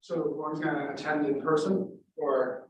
So everyone's gonna attend in person or?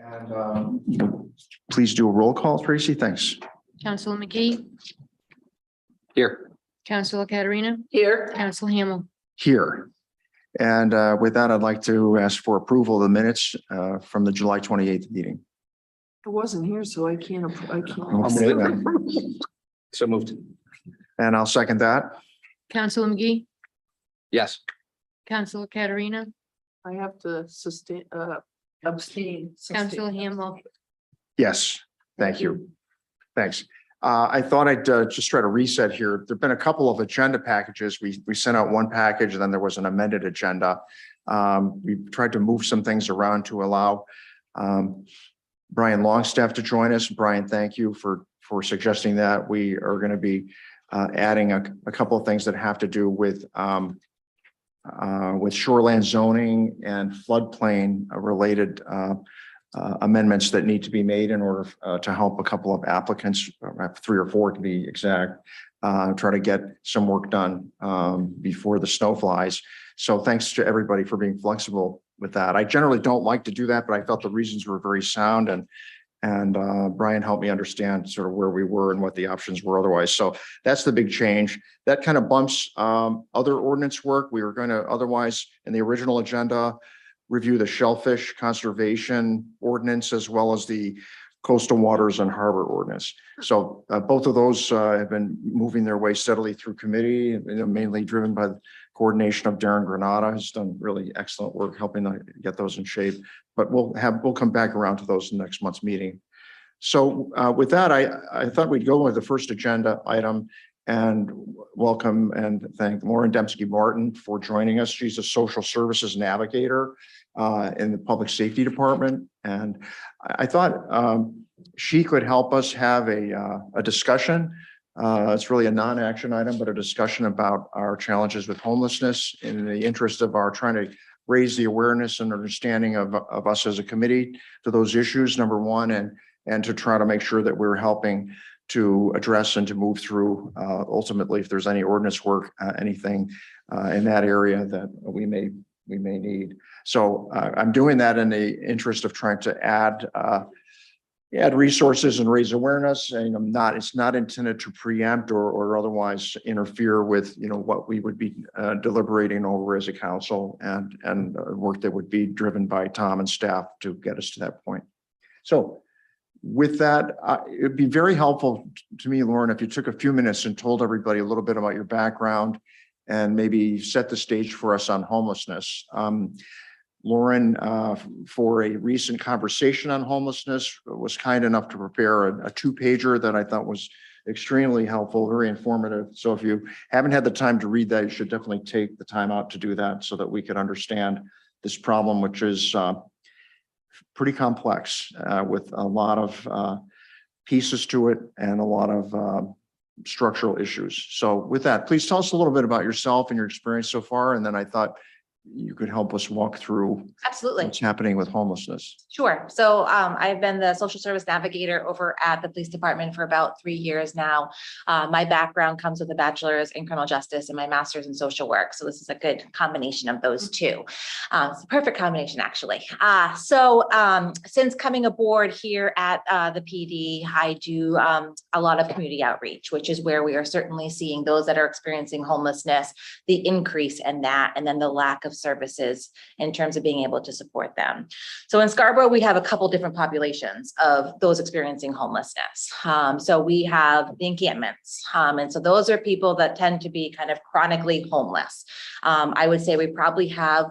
And please do a roll call, Tracy. Thanks. Councilor McGee, Here. Councilor Katarina, Here. Council Hamel. Here. And with that, I'd like to ask for approval of the minutes from the July 28th meeting. I wasn't here, so I can't. I'll move that. So moved. And I'll second that. Councilor McGee, Yes. Councilor Katarina, I have to abstain. Councilor Hamel. Yes, thank you. Thanks. I thought I'd just try to reset here. There've been a couple of agenda packages. We sent out one package and then there was an amended agenda. We tried to move some things around to allow Brian Longstaff to join us. Brian, thank you for suggesting that. We are going to be adding a couple of things that have to do with shoreland zoning and floodplain related amendments that need to be made in order to help a couple of applicants, 3 or 4 to be exact, try to get some work done before the snow flies. So thanks to everybody for being flexible with that. I generally don't like to do that, but I felt the reasons were very sound, and Brian helped me understand sort of where we were and what the options were otherwise. So that's the big change. That kind of bumps other ordinance work. We were going to otherwise in the original agenda review the Shellfish conservation ordinance as well as the coastal waters and harbor ordinance. So both of those have been moving their way steadily through committee, mainly driven by the coordination of Darren Granada, who's done really excellent work helping to get those in shape. But we'll come back around to those in next month's meeting. So with that, I thought we'd go with the first agenda item and welcome and thank Lauren Dembski-Martin for joining us. She's a social services navigator in the public safety department. And I thought she could help us have a discussion. It's really a non-action item, but a discussion about our challenges with homelessness in the interest of our trying to raise the awareness and understanding of us as a committee to those issues, number one, and to try to make sure that we're helping to address and to move through ultimately if there's any ordinance work, anything in that area that we may need. So I'm doing that in the interest of trying to add resources and raise awareness. And it's not intended to preempt or otherwise interfere with what we would be deliberating over as a council and work that would be driven by Tom and staff to get us to that point. So with that, it'd be very helpful to me, Lauren, if you took a few minutes and told everybody a little bit about your background and maybe set the stage for us on homelessness. Lauren, for a recent conversation on homelessness, was kind enough to prepare a 2-pager that I thought was extremely helpful, very informative. So if you haven't had the time to read that, you should definitely take the time out to do that so that we could understand this problem, which is pretty complex with a lot of pieces to it and a lot of structural issues. So with that, please tell us a little bit about yourself and your experience so far. And then I thought you could help us walk through Absolutely. what's happening with homelessness. Sure. So I've been the social service navigator over at the police department for about 3 years now. My background comes with a bachelor's in criminal justice and my master's in social work. So this is a good combination of those two. It's a perfect combination, actually. Since coming aboard here at the PD, I do a lot of community outreach, which is where we are certainly seeing those that are experiencing homelessness, the increase in that, and then the lack of services in terms of being able to support them. So in Scarborough, we have a couple different populations of those experiencing homelessness. So we have the encampments. And so those are people that tend to be kind of chronically homeless. I would say we probably have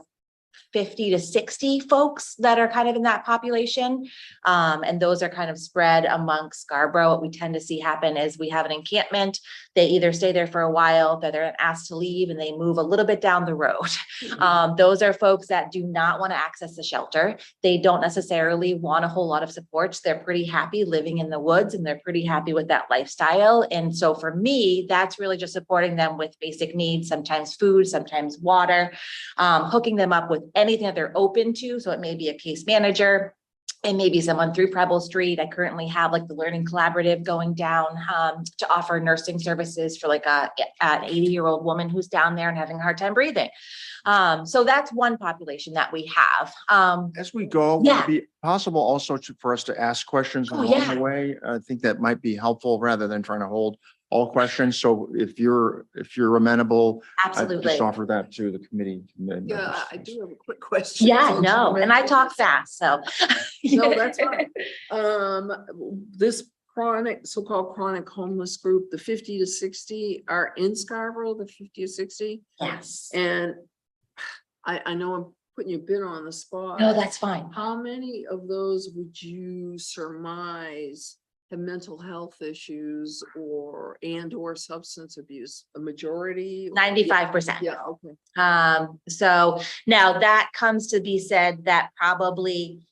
50 to 60 folks that are kind of in that population. And those are kind of spread amongst Scarborough. What we tend to see happen is we have an encampment. They either stay there for a while, they're asked to leave and they move a little bit down the road. Those are folks that do not want to access the shelter. They don't necessarily want a whole lot of supports. They're pretty happy living in the woods and they're pretty happy with that lifestyle. And so for me, that's really just supporting them with basic needs, sometimes food, sometimes water, hooking them up with anything that they're open to. So it may be a case manager, and maybe someone through Preble Street. I currently have like the Learning Collaborative going down to offer nursing services for like an 80-year-old woman who's down there and having a hard time breathing. So that's one population that we have. As we go, would Yeah. it be possible also for us to ask questions Oh, along yeah. the way? I think that might be helpful rather than trying to hold all questions. So if you're amenable, I'd Absolutely. just offer that to the committee. Yeah, I do have a quick question. Yeah, since you no, and I mentioned talk this. fast, so. No, that's fine. This so-called chronic homeless group, the 50 to 60 are in Scarborough, the 50 to 60. Yes. And I know I'm putting you a bit on the spot. No, that's fine. How many of those would you surmise have mental health issues or substance abuse? A majority? 95%. Yeah, okay. So now that comes to be said that probably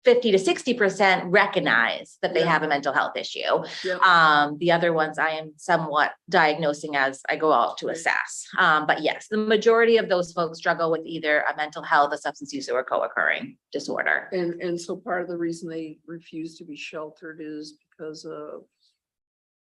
50 to 60% recognize that they Yeah. have a mental health issue. Yeah. The other ones I am somewhat diagnosing as I go out to Right. assess. But yes, the majority of those folks struggle with either a mental health, a substance use, or a co-occurring disorder. And so part of the reason they refuse to be sheltered is because of,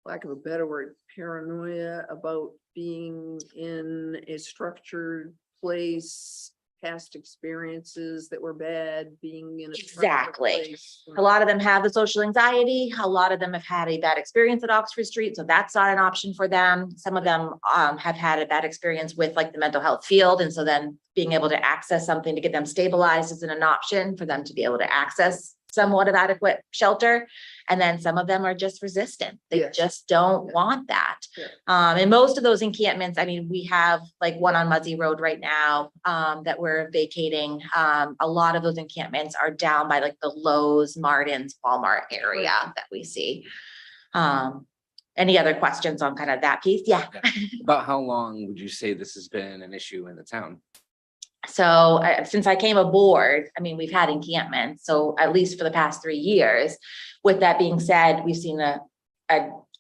lack of a better word, paranoia about being in a structured place, past experiences that were bad, being in a structured Exactly. place. A lot of them have the social anxiety. A lot of them have had a bad experience at Oxford Street, so that's not an option for them. Some of them have had a bad experience with like the mental health field, and so then being able to access something to get them stabilized isn't an option for them to be able to access somewhat of adequate shelter. And then some of them are just resistant. They Yes. just don't Yeah. want that. Yeah. And most of those encampments, I mean, we have like one on Muzzy Road right now that we're vacating. A lot of those encampments are down by like the Lowe's, Martin's, Walmart area that we see. Any other questions on kind of that piece? Yeah. About how long would you say this has been an issue in the town? So since I came aboard, I mean, we've had encampments, so at least for the past 3 years. With that being said, we've seen a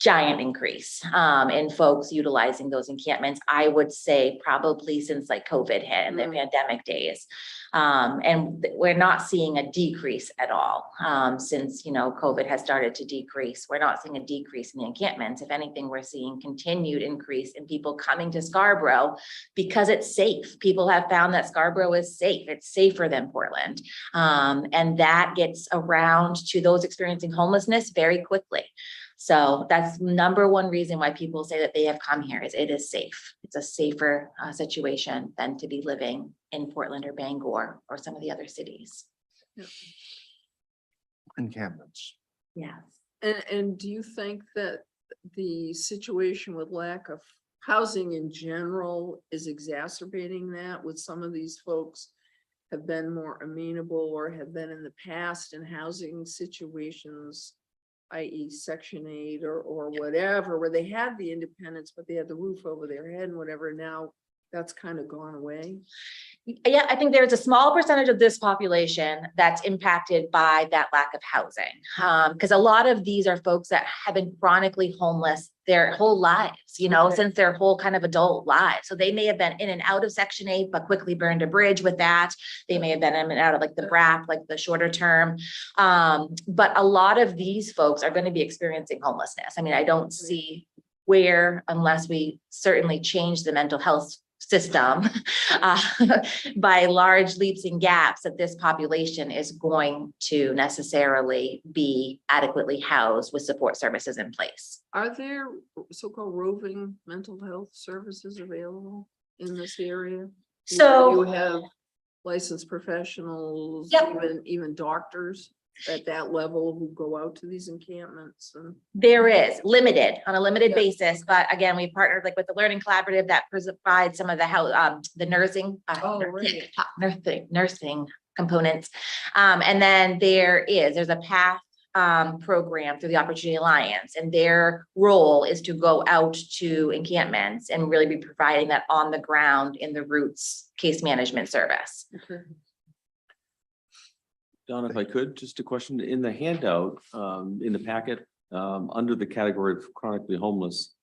giant increase in folks utilizing those encampments. I would say probably since like COVID hit and the pandemic days. And we're not seeing a decrease at all since, you know, COVID has started to decrease. We're not seeing a decrease in the encampments. If anything, we're seeing continued increase in people coming to Scarborough because it's safe. People have found that Scarborough is safe. It's safer than Portland. And that gets around to those experiencing homelessness very quickly. So that's number one reason why people say that they have come here is it is safe. It's a safer situation than to be living in Portland or Bangor or some of the other cities. Encampments. Yes. And do you think that the situation with lack of housing in general is exacerbating that? With some of these folks have been more amenable or have been in the past in housing situations, i.e. Section 8 or whatever, where they had the independence, but they had the roof over their head and whatever. Now that's kind of gone away. Yeah, I think there's a small percentage of this population that's impacted by that lack of housing. Because a lot of these are folks that have been chronically homeless their whole lives, you know, Okay. since their whole kind of adult lives. So they may have been in and out of Section 8, but quickly burned a bridge with that. They may have been in and out of like the BRAP, like the shorter term. But a lot of these folks are going to be experiencing homelessness. I mean, I don't see where, unless we certainly change the mental health system by large leaps and gaps, that this population is going to necessarily be adequately housed with support services in place. Are there so-called roving mental health services available in this area? So You have licensed professionals, Yep. even doctors at that level who go out to these encampments and. there is on a limited Yeah. basis, but again, we partnered like with the Learning Collaborative that provides some of the nursing, nursing components. And then there's a PATH program through the Opportunity Alliance, and their role is to go out to encampments and really be providing that on the ground in the roots case management service. Okay. Don, if I could, just a question in the handout, in the packet, under the category of chronically homeless.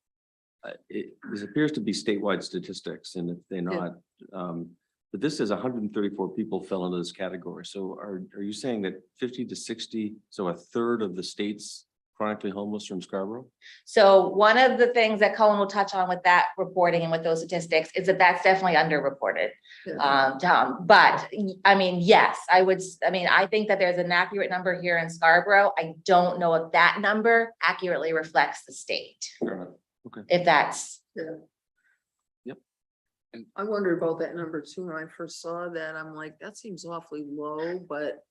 This appears to be statewide statistics, and if they're not, But this is 134 people fell into this category. So are you saying that 50 to 60, so a third of the state's chronically homeless from Scarborough? So one of the things that Cohen will touch on with that reporting and with those statistics is that that's definitely underreported. Tom, but I mean, yes, I think that there's an accurate number here in Scarborough. I don't know if that number accurately reflects the state. Fair enough. Okay. If that's, I wondered about that number too. When I first saw that, I'm like, that seems awfully low, but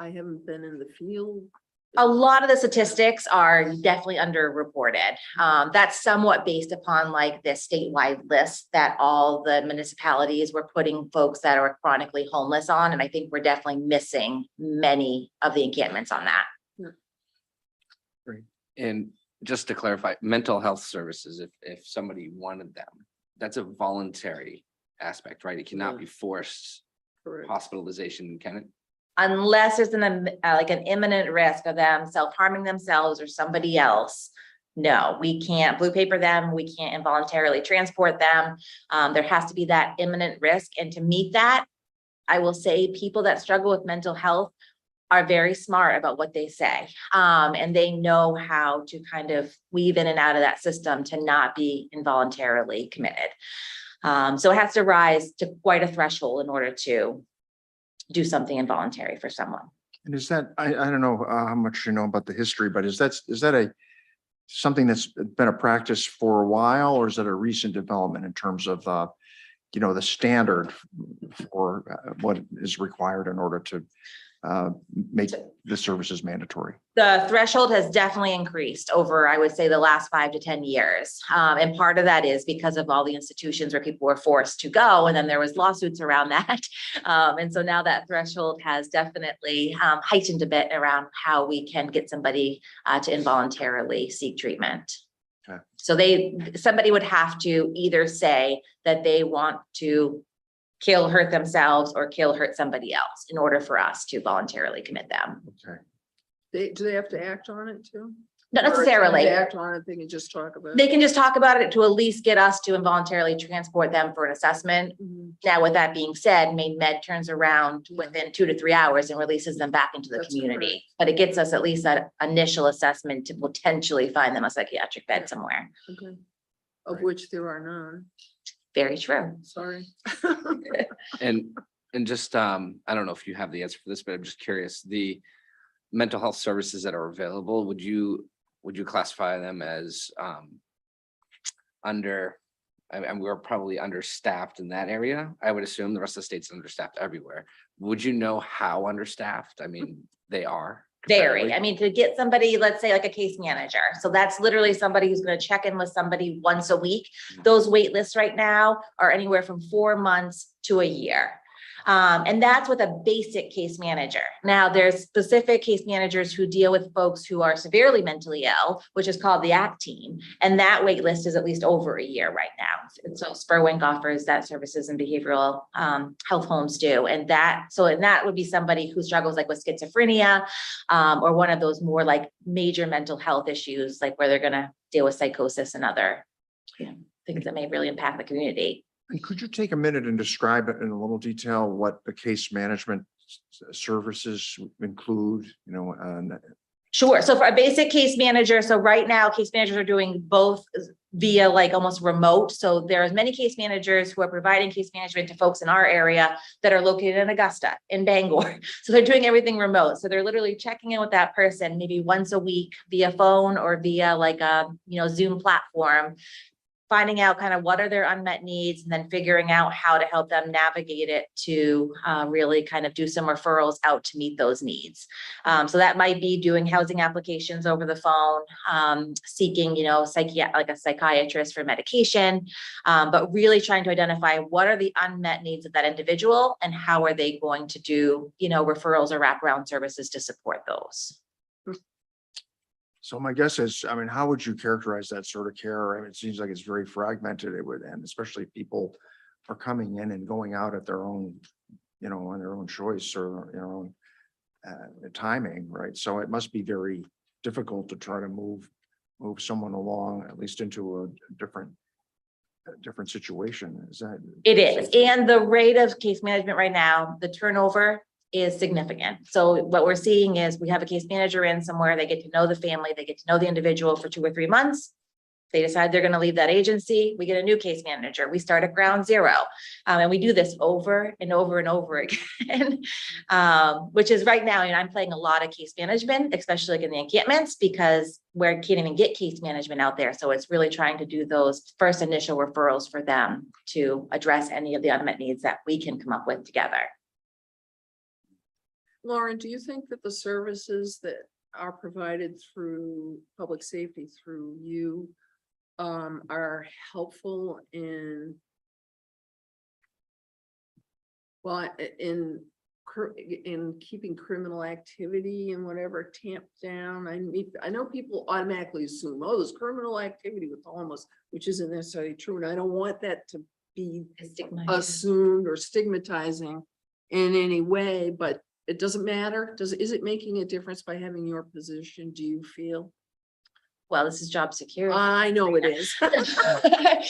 I haven't been in the field. a lot of the statistics are definitely underreported. That's somewhat based upon like this statewide list that all the municipalities were putting folks that are chronically homeless on. And I think we're definitely missing many of the encampments on that. And just to clarify, mental health services, if somebody wanted them, that's a voluntary aspect, right? It cannot be forced Correct. hospitalization, can it? Unless there's like an imminent risk of them self-harming themselves or somebody else. No, we can't blue paper them. We can't involuntarily transport them. There has to be that imminent risk. And to meet that, I will say people that struggle with mental health are very smart about what they say. And they know how to kind of weave in and out of that system to not be involuntarily committed. So it has to rise to quite a threshold in order to do something involuntary for someone. And is that, I don't know how much you know about the history, but is that something that's been a practice for a while, or is it a recent development in terms of, the standard for what is required in order to make the services mandatory? The threshold has definitely increased over, I would say, the last 5 to 10 years. And part of that is because of all the institutions where people were forced to go, and then there was lawsuits around that. And so now that threshold has definitely heightened a bit around how we can get somebody to involuntarily seek treatment. Okay. So somebody would have to either say that they want to kill, hurt themselves, or hurt somebody else in order for us to voluntarily commit them. Okay. Do they have to act on it too? Not Or if necessarily. they act on it, they can just talk about They it. can just talk about it to at least get us to involuntarily transport them for an assessment. Mhm. Now, with that being said, Maine Med turns around within 2 to 3 hours and releases them back into the That's community. But it gets us at least that initial assessment to potentially find them a psychiatric bed somewhere. Okay. Of Right. which there are none. Very true. Sorry. And just, I don't know if you have the answer for this, but I'm just curious, the mental health services that are available, would you classify them as and we're probably understaffed in that area? I would assume the rest of the state's understaffed everywhere. Would you know how understaffed? I mean, they are. Very. comparatively? I mean, to get somebody, let's say like a case manager. So that's literally somebody who's going to check in with somebody once a week. Those wait lists right now are anywhere from 4 months to a year. And that's with a basic case manager. Now, there's specific case managers who deal with folks who are severely mentally ill, which is called the ACT team. And that wait list is at least over a year right now. And so Spurwink offers that services and behavioral health homes do. And that would be somebody who struggles like with schizophrenia or one of those more like major mental health issues, like where they're going to deal with psychosis and other things that may really impact the community. And could you take a minute and describe it in a little detail what the case management services include, Sure. So for a basic case manager, so right now case managers are doing both via like almost remote. So there's many case managers who are providing case management to folks in our area that are located in Augusta, in Bangor. So they're doing everything remote. So they're literally checking in with that person maybe once a week via phone or via like a, Zoom platform, finding out kind of what are their unmet needs and then figuring out how to help them navigate it to really kind of do some referrals out to meet those needs. So that might be doing housing applications over the phone, seeking, like a psychiatrist for medication, but really trying to identify what are the unmet needs of that individual and how are they going to do, referrals or wraparound services to support those. So my guess is, how would you characterize that sort of care? It seems like it's very fragmented. It would, and especially if people are coming in and going out at their own, on their own choice or their own timing, right? So it must be very difficult to try to move someone along, at least into a different different situation. Is that? It is, and the rate of case management right now, the turnover is significant. So what we're seeing is we have a case manager in somewhere, they get to know the family, they get to know the individual for 2 or 3 months. They decide they're going to leave that agency. We get a new case manager. We start at ground zero. And we do this over and over and over again, which is right now, I'm playing a lot of case management, especially like in the encampments, because we can't even get case management out there. So it's really trying to do those first initial referrals for them to address any of the unmet needs that we can come up with together. Lauren, do you think that the services that are provided through public safety through you are helpful in, well, in keeping criminal activity and whatever tamped down? I mean, I know people automatically assume, oh, there's criminal activity with the homeless, which isn't necessarily true. And I don't want that to be assumed or stigmatizing in any way, but it doesn't matter. Is it making a difference by having your position, do you feel? Well, this is job security. I know it is. I'm putting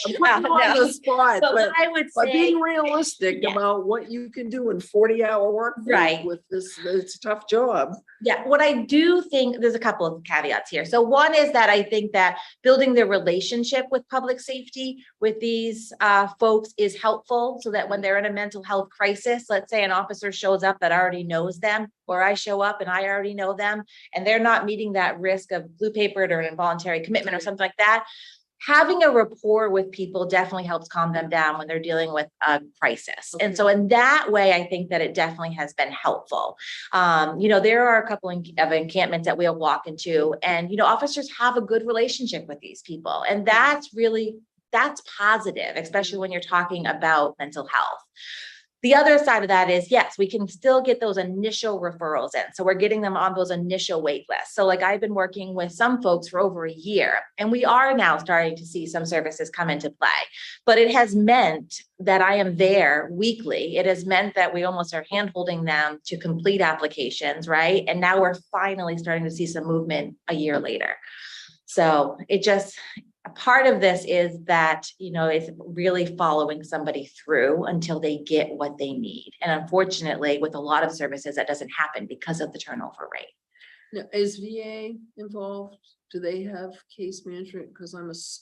you No. on the spot, So but I would say, being realistic Yeah. about what you can do in 40-hour work week Right. with this, it's a tough job. yeah, what I do think, there's a couple of caveats here. So one is that I think that building the relationship with public safety with these folks is helpful, so that when they're in a mental health crisis, let's say an officer shows up that already knows them, or I show up and I already know them, and they're not meeting that risk of blue papered or an involuntary commitment or something like that. Having a rapport with people definitely helps calm them down when they're dealing with a crisis. And so in that way, I think that it definitely has been helpful. There are a couple of encampments that we'll walk into, and, officers have a good relationship with these people. And that's positive, especially when you're talking about mental health. The other side of that is, yes, we can still get those initial referrals in. So we're getting them on those initial wait lists. So like I've been working with some folks for over a year, and we are now starting to see some services come into play. But it has meant that I am there weekly. It has meant that we almost are hand-holding them to complete applications, right? And now we're finally starting to see some movement a year later. So a part of this is that, is really following somebody through until they get what they need. And unfortunately, with a lot of services, that doesn't happen because of the turnover rate. Now, is VA involved? Do they have case management? Because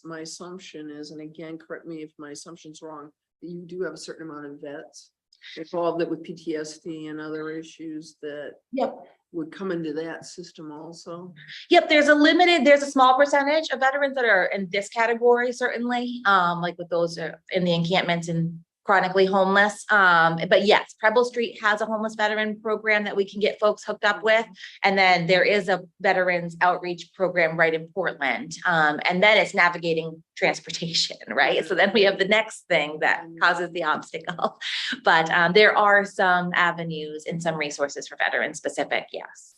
my assumption is, and again, correct me if my assumption's wrong, that you do have a certain amount of vets involved with PTSD and other issues that would come into that system also. Yep, there's a small percentage of veterans that are in this category, certainly, like with those in the encampments and chronically homeless. But yes, Preble Street has a homeless veteran program that we can get folks hooked up with. And then there is a veterans outreach program right in Portland. And then it's navigating transportation, right? So then we have the next thing that causes the obstacle. But there are some avenues and some resources for veterans specific, yes.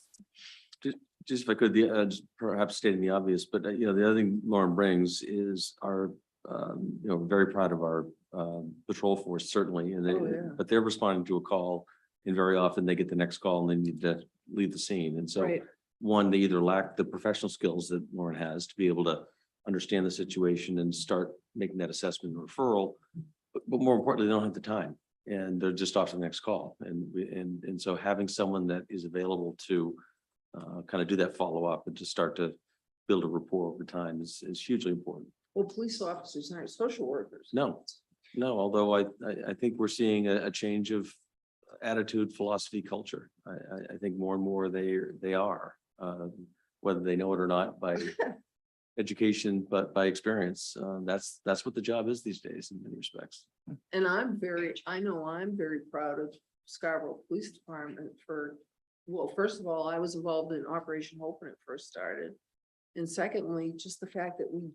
Just if I could, just perhaps stating the obvious, but the other thing Lauren brings is our, very proud of our patrol force, certainly, and but they're responding to a call, and very often they get the next call and they need to leave the scene. And so one, they either lack the professional skills that Lauren has to be able to understand the situation and start making that assessment and referral, but more importantly, they don't have the time and they're just off to the next call. And so having someone that is available to kind of do that follow-up and to start to build a rapport over time is hugely important. Well, police officers aren't social workers. No, although I think we're seeing a change of attitude, philosophy, culture. I think more and more they are, whether they know it or not by education, but by experience. That's what the job is these days in many respects. And I'm very proud of Scarborough Police Department well, first of all, I was involved in Operation Hope when it first started. And secondly, just the fact that we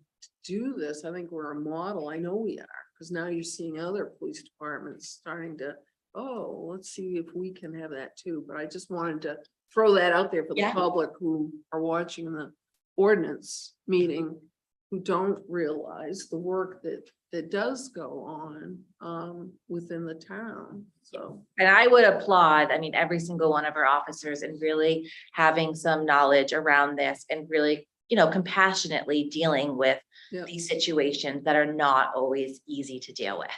do this, I think we're a model. I know we are, because now you're seeing other police departments starting to, let's see if we can have that too. But I just wanted to throw that out there for the public who are watching the ordinance meeting, who don't realize the work that does go on within the town. So, and I would applaud, every single one of our officers in really having some knowledge around this and really compassionately dealing with Yeah. these situations that are not always easy to deal with.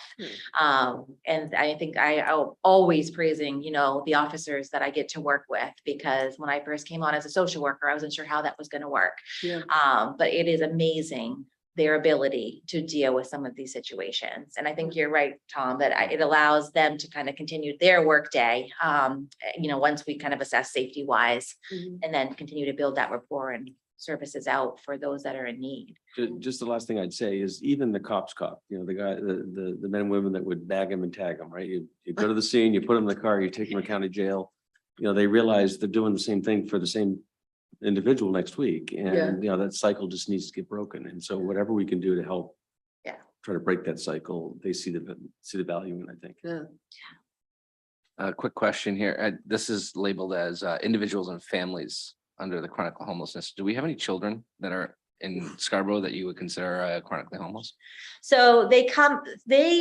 And I think I'm always praising, the officers that I get to work with, because when I first came on as a social worker, I wasn't sure how that was going to work. Yeah. But it is amazing their ability to deal with some of these situations. And I think you're right, Tom, that it allows them to kind of continue their workday, once we kind of assess safety wise, Mhm. and then continue to build that rapport and services out for those that are in need. Just the last thing I'd say is even the cop, the guy, the men and women that would bag him and tag him, right? You go to the scene, you put them in the car, you take them to county jail. They realize they're doing the same thing for the same individual next week. And, that cycle just needs to get broken. And so whatever we can do to help. Yeah. Try to break that cycle, they see the value in, I think. Yeah. A quick question here. This is labeled as individuals and families under the chronicle homelessness. Do we have any children that are in Scarborough that you would consider chronically homeless? So they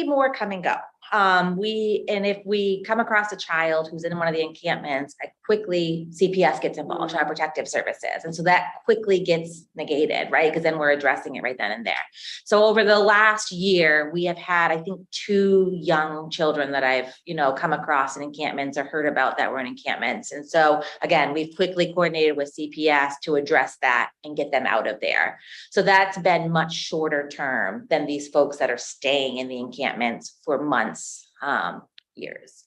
more come and go. If we come across a child who's in one of the encampments, CPS gets involved, Child Protective Services. And so that quickly gets negated, right? Because then we're addressing it right then and there. So over the last year, we have had, I think, 2 young children that I've, come across in encampments or heard about that were in encampments. And so again, we've quickly coordinated with CPS to address that and get them out of there. So that's been much shorter term than these folks that are staying in the encampments for months, years.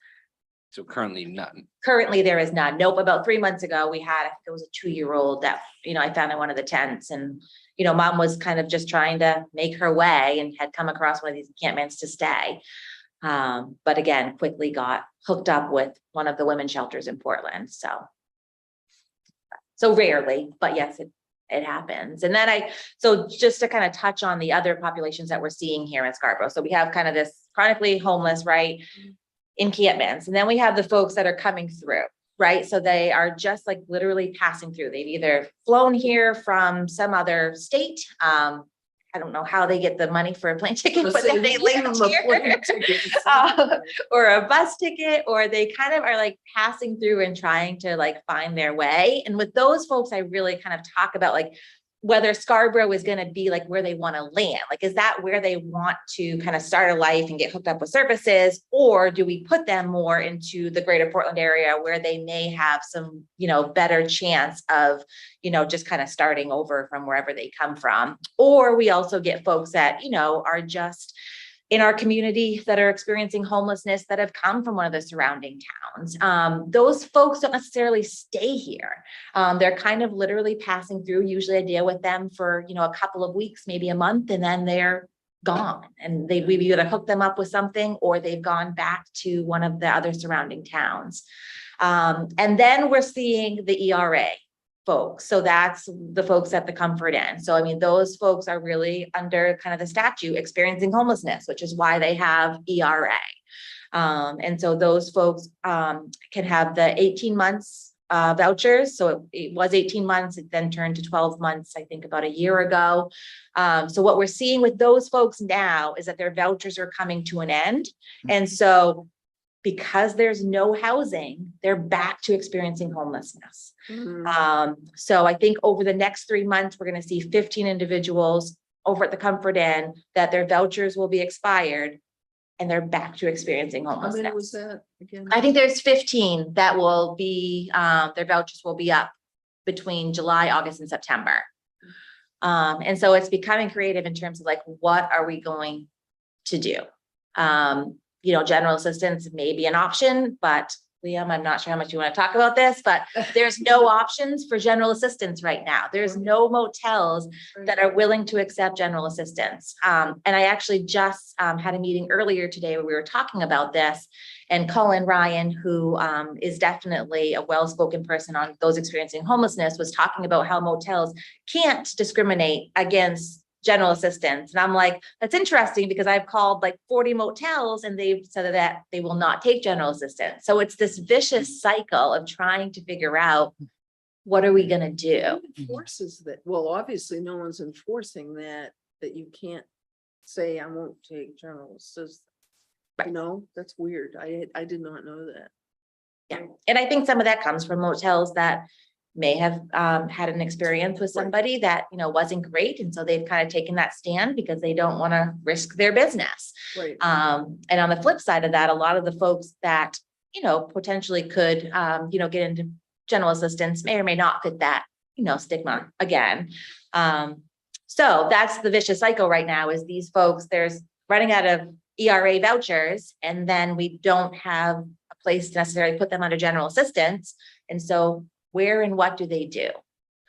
So currently none. Currently, there is none. Nope. About 3 months ago, we had, I think it was a 2-year-old that, I found in one of the tents, and, mom was kind of just trying to make her way and had come across one of these encampments to stay. But again, quickly got hooked up with one of the women's shelters in Portland. So rarely, but yes, it happens. And then so just to kind of touch on the other populations that we're seeing here in Scarborough. So we have kind of this chronically homeless, right? Encampments. And then we have the folks that are coming through, right? So they are just like literally passing through. They've either flown here from some other state. I don't know how they get the money for a plane ticket, but then they land here. Or a bus ticket, or they kind of are like passing through and trying to like find their way. And with those folks, I really kind of talk about like whether Scarborough is going to be like where they want to land. Like, is that where they want to kind of start a life and get hooked up with services? Or do we put them more into the greater Portland area where they may have some, better chance of, just kind of starting over from wherever they come from? Or we also get folks that, are just in our community that are experiencing homelessness that have come from one of the surrounding towns. Those folks don't necessarily stay here. They're kind of literally passing through. Usually I deal with them for, a couple of weeks, maybe a month, and then they're gone. And we've either hooked them up with something or they've gone back to one of the other surrounding towns. And then we're seeing the ERA folks. So that's the folks at the Comfort Inn. So, those folks are really under kind of the statute experiencing homelessness, which is why they have ERA. And so those folks can have the 18 months vouchers. So it was 18 months. It then turned to 12 months, I think about a year ago. So what we're seeing with those folks now is that their vouchers are coming to an end. And so because there's no housing, they're back to experiencing homelessness. So I think over the next 3 months, we're going to see 15 individuals over at the Comfort Inn that their vouchers will be expired and they're back to experiencing How homelessness. many was that again? I think there's 15 that will be, their vouchers will be up between July, August, and September. And so it's becoming creative in terms of like, what are we going to do? General assistance may be an option, but Liam, I'm not sure how much you want to talk about this, but there's no options for general assistance right now. There's no motels that are willing to accept general assistance. And I actually just had a meeting earlier today where we were talking about this, and Colin Ryan, who is definitely a well-spoken person on those experiencing homelessness, was talking about how motels can't discriminate against general assistance. And I'm like, that's interesting because I've called like 40 motels and they've said that they will not take general assistance. So it's this vicious cycle of trying to figure out, what are we going to do? Who enforces that? Well, obviously no one's enforcing that you can't say, I won't take general assistance. That's weird. I did not know that. Yeah. And I think some of that comes from motels that may have had an experience with somebody that, wasn't great. And so they've kind of taken that stand because they don't want to risk their business. Right. And on the flip side of that, a lot of the folks that, potentially could, get into general assistance may or may not fit that, stigma again. So that's the vicious cycle right now is these folks, there's running out of ERA vouchers, and then we don't have a place to necessarily put them under general assistance. And so where and what do they do?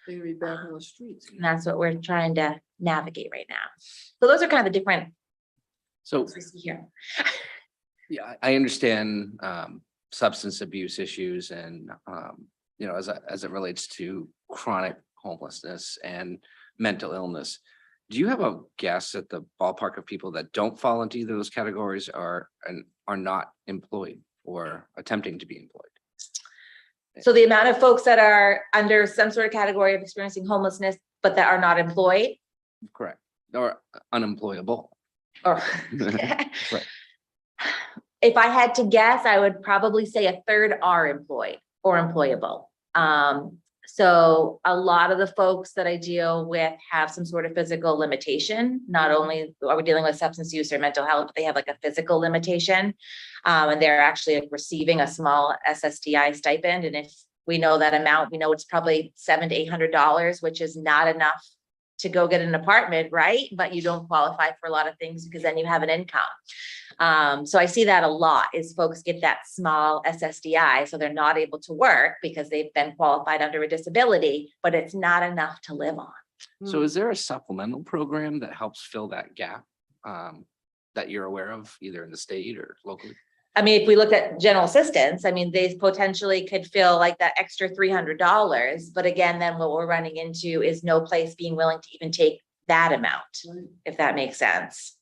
They're gonna be back on the streets. And that's what we're trying to navigate right now. So those are kind of the different. So, Here. yeah, I understand substance abuse issues and as it relates to chronic homelessness and mental illness. Do you have a guess at the ballpark of people that don't fall into either of those categories are not employed or attempting to be employed? So the amount of folks that are under some sort of category of experiencing homelessness, but that are not employed Correct. Or unemployable. or. If I had to guess, I would probably say a third are employed or employable. So a lot of the folks that I deal with have some sort of physical limitation. Not only are we dealing with substance use or mental health, but they have like a physical limitation. And they're actually receiving a small SSDI stipend. And if we know that amount, we know it's probably $700 to $800, which is not enough to go get an apartment, right? But you don't qualify for a lot of things because then you have an income. So I see that a lot is folks get that small SSDI. So they're not able to work because they've been qualified under a disability, but it's not enough to live on. So is there a supplemental program that helps fill that gap that you're aware of, either in the state or locally? I mean, if we look at general assistance, I mean, they potentially could fill like that extra $300. But again, then what we're running into is no place being willing to even take that amount, if that makes sense.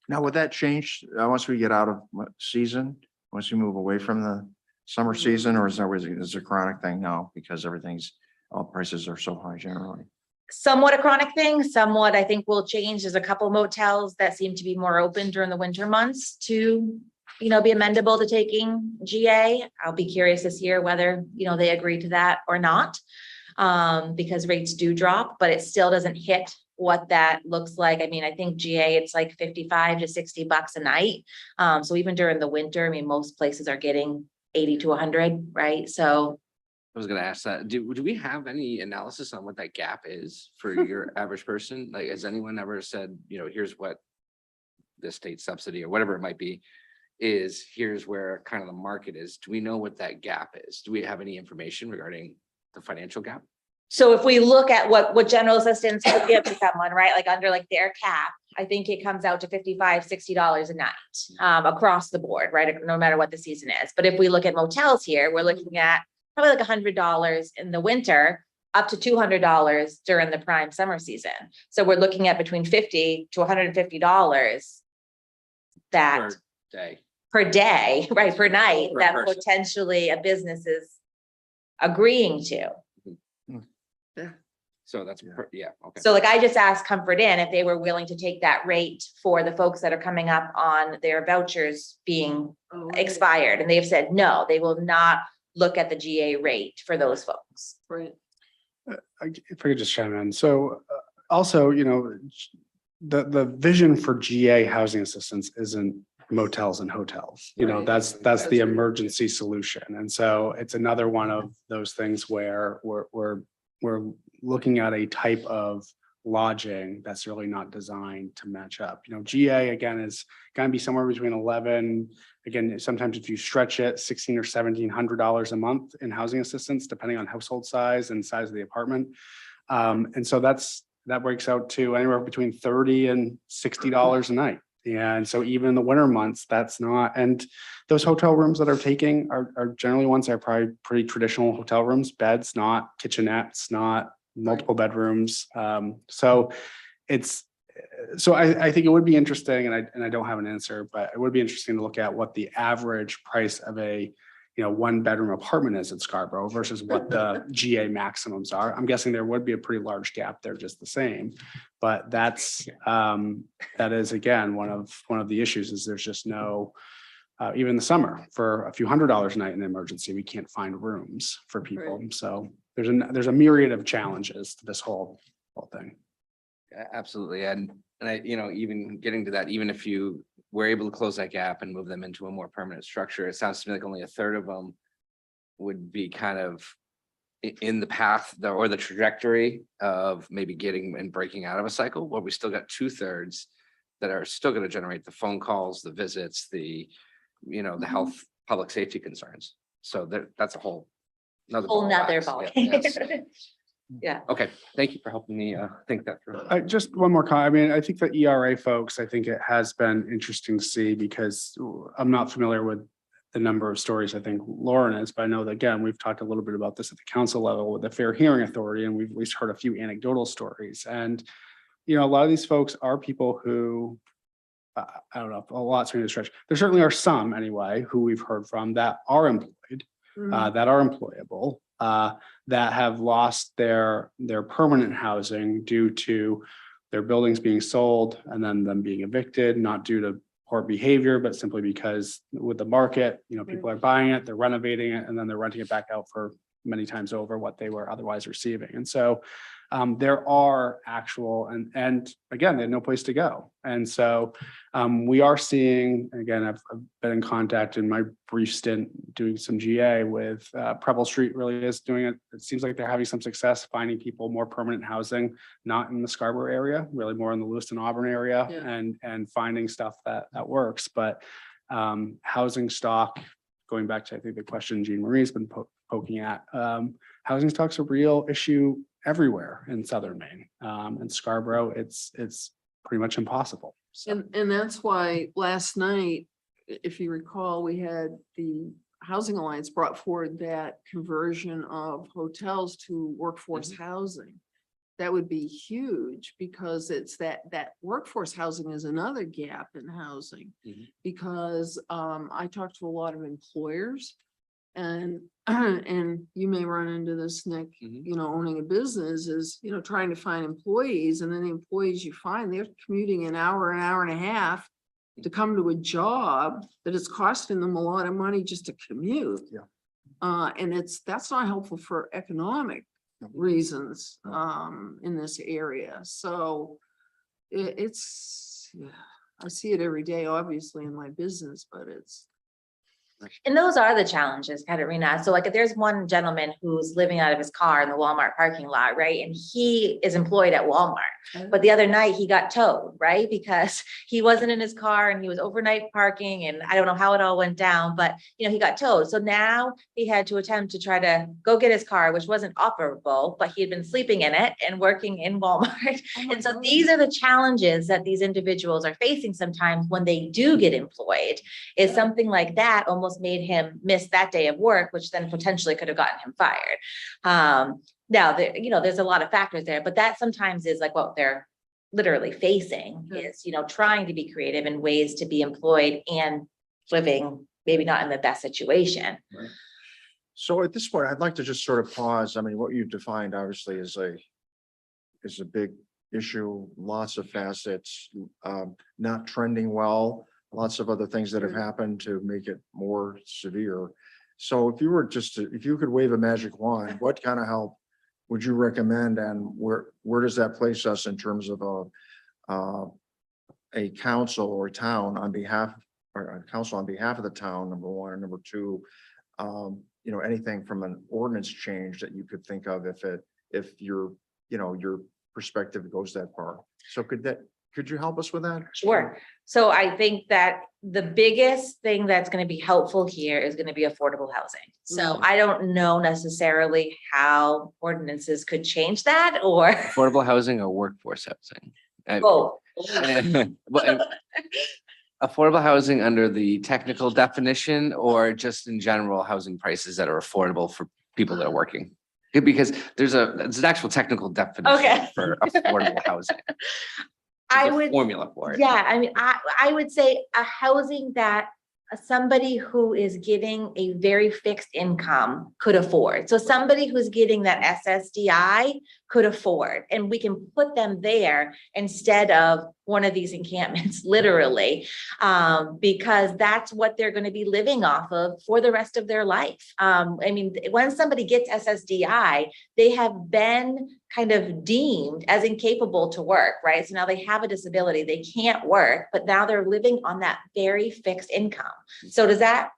Now, would that change once we get out of season, once you move away from the summer season, or is it a chronic thing now because all prices are so high generally? Somewhat a chronic thing, somewhat I think will change. There's a couple motels that seem to be more open during the winter months to, be amendable to taking GA. I'll be curious this year whether, they agree to that or not. Because rates do drop, but it still doesn't hit what that looks like. I mean, I think GA, it's like $55 to $60 a night. So even during the winter, I mean, most places are getting 80 to 100, right? So I was gonna ask that. Do we have any analysis on what that gap is for your average person? Like, has anyone ever said, here's what the state subsidy or whatever it might be is, here's where kind of the market is. Do we know what that gap is? Do we have any information regarding the financial gap? So if we look at what general assistance would give to someone, right, like under like their cap, I think it comes out to $55, $60 a night across the board, right? No matter what the season is. But if we look at motels here, we're looking at probably like $100 in the winter, up to $200 during the prime summer season. So we're looking at between $50 to $150 that per day, right, per night, that potentially a business is agreeing to. So that's, okay. So like I just asked Comfort Inn if they were willing to take that rate for the folks that are coming up on their vouchers being expired. And they've said, no, they will not look at the GA rate for those folks. Right. If I could just chime in. So also, the vision for GA housing assistance isn't motels and hotels. That's the emergency solution. And so it's another one of those things where we're looking at a type of lodging that's really not designed to match up. GA again is going to be somewhere between 11. Again, sometimes if you stretch it, $1,600 or $1,700 a month in housing assistance, depending on household size and size of the apartment. And so that breaks out to anywhere between $30 and $60 a night. And so even in the winter months, that's not, and those hotel rooms that are taking are generally ones that are probably pretty traditional hotel rooms, beds, not kitchenettes, not multiple bedrooms. So I think it would be interesting, and I don't have an answer, but it would be interesting to look at what the average price of a 1-bedroom apartment is in Scarborough versus what the GA maximums are. I'm guessing there would be a pretty large gap there, just the same. But that is again one of the issues is there's just no even the summer, for a few $100s a night in the emergency, we can't find rooms for people. Right. So there's a myriad of challenges to this whole thing. Absolutely. And I, even getting to that, even if you were able to close that gap and move them into a more permanent structure, it sounds to me like only a third of them would be kind of in the path or the trajectory of maybe getting and breaking out of a cycle, where we still got 2/3 that are still going to generate the phone calls, the visits, the health, public safety concerns. So that's a whole another Whole ball of nother wax. ball. Yes. Yeah. Okay, thank you for helping me think that through. Just one more comment. I mean, I think the ERA folks, I think it has been interesting to see, because I'm not familiar with the number of stories I think Lauren is, but I know that, again, we've talked a little bit about this at the council level with the Fair Hearing Authority, and we've at least heard a few anecdotal stories. And, a lot of these folks are people who, I don't know, a lot's going to stretch. There certainly are some anyway, who we've heard from that are employed, that are employable, that have lost their permanent housing due to their buildings being sold and then them being evicted, not due to poor behavior, but simply because with the market, people are buying it, they're renovating it, and then they're renting it back out for many times over what they were otherwise receiving. And so there are actual, and again, they had no place to go. And so we are seeing, again, I've been in contact in my brief stint doing some GA with Preble Street really is doing it. It seems like they're having some success finding people more permanent housing, not in the Scarborough area, really more in the Lewiston Auburn area, and finding stuff that works. But housing stock, going back to, I think, the question Jean Marie's been poking at, housing stock's a real issue everywhere in Southern Maine. And Scarborough, it's pretty much impossible. So. And that's why last night, if you recall, we had the Housing Alliance brought forward that conversion of hotels to workforce housing. That would be huge, because it's that workforce housing is another gap in housing. Because I talked to a lot of employers, and you may run into this, Nick, owning a business is, trying to find employees, and then the employees you find, they're commuting an hour and a half to come to a job that is costing them a lot of money just to commute. And that's not helpful for economic reasons in this area. So it's I see it every day, obviously, in my business, but it's. And those are the challenges, Katerina. So like, there's one gentleman who's living out of his car in the Walmart parking lot, right? And he is employed at Walmart. But the other night he got towed, right? Because he wasn't in his car and he was overnight parking, and I don't know how it all went down, but he got towed. So now he had to attempt to try to go get his car, which wasn't operable, but he had been sleeping in it and working in Walmart. And so these are the challenges that these individuals are facing sometimes when they do get employed, is something like that almost made him miss that day of work, which then potentially could have gotten him fired. Now, there's a lot of factors there, but that sometimes is like what they're literally facing is, trying to be creative in ways to be employed and living maybe not in the best situation. Right. So at this point, I'd like to just sort of pause. I mean, what you've defined obviously is a big issue, lots of facets, not trending well. Lots of other things that have happened to make it more severe. So if you could wave a magic wand, what kind of help would you recommend, and where does that place us in terms of a council or town on behalf, or a council on behalf of the town, number one, and number two, anything from an ordinance change that you could think of if your perspective goes that far. So could you help us with that? Sure. So I think that the biggest thing that's going to be helpful here is going to be affordable housing. So I don't know necessarily how ordinances could change that, or Affordable housing or workforce housing? both. Affordable housing under the technical definition, or just in general housing prices that are affordable for people that are working? Because there's an actual technical definition for affordable housing. I would formula for it. Yeah, I mean, I would say a housing that somebody who is getting a very fixed income could afford. So somebody who's getting that SSDI could afford. And we can put them there instead of one of these encampments, literally, because that's what they're going to be living off of for the rest of their life. I mean, when somebody gets SSDI, they have been kind of deemed as incapable to work, right? So now they have a disability, they can't work, but now they're living on that very fixed income. So does that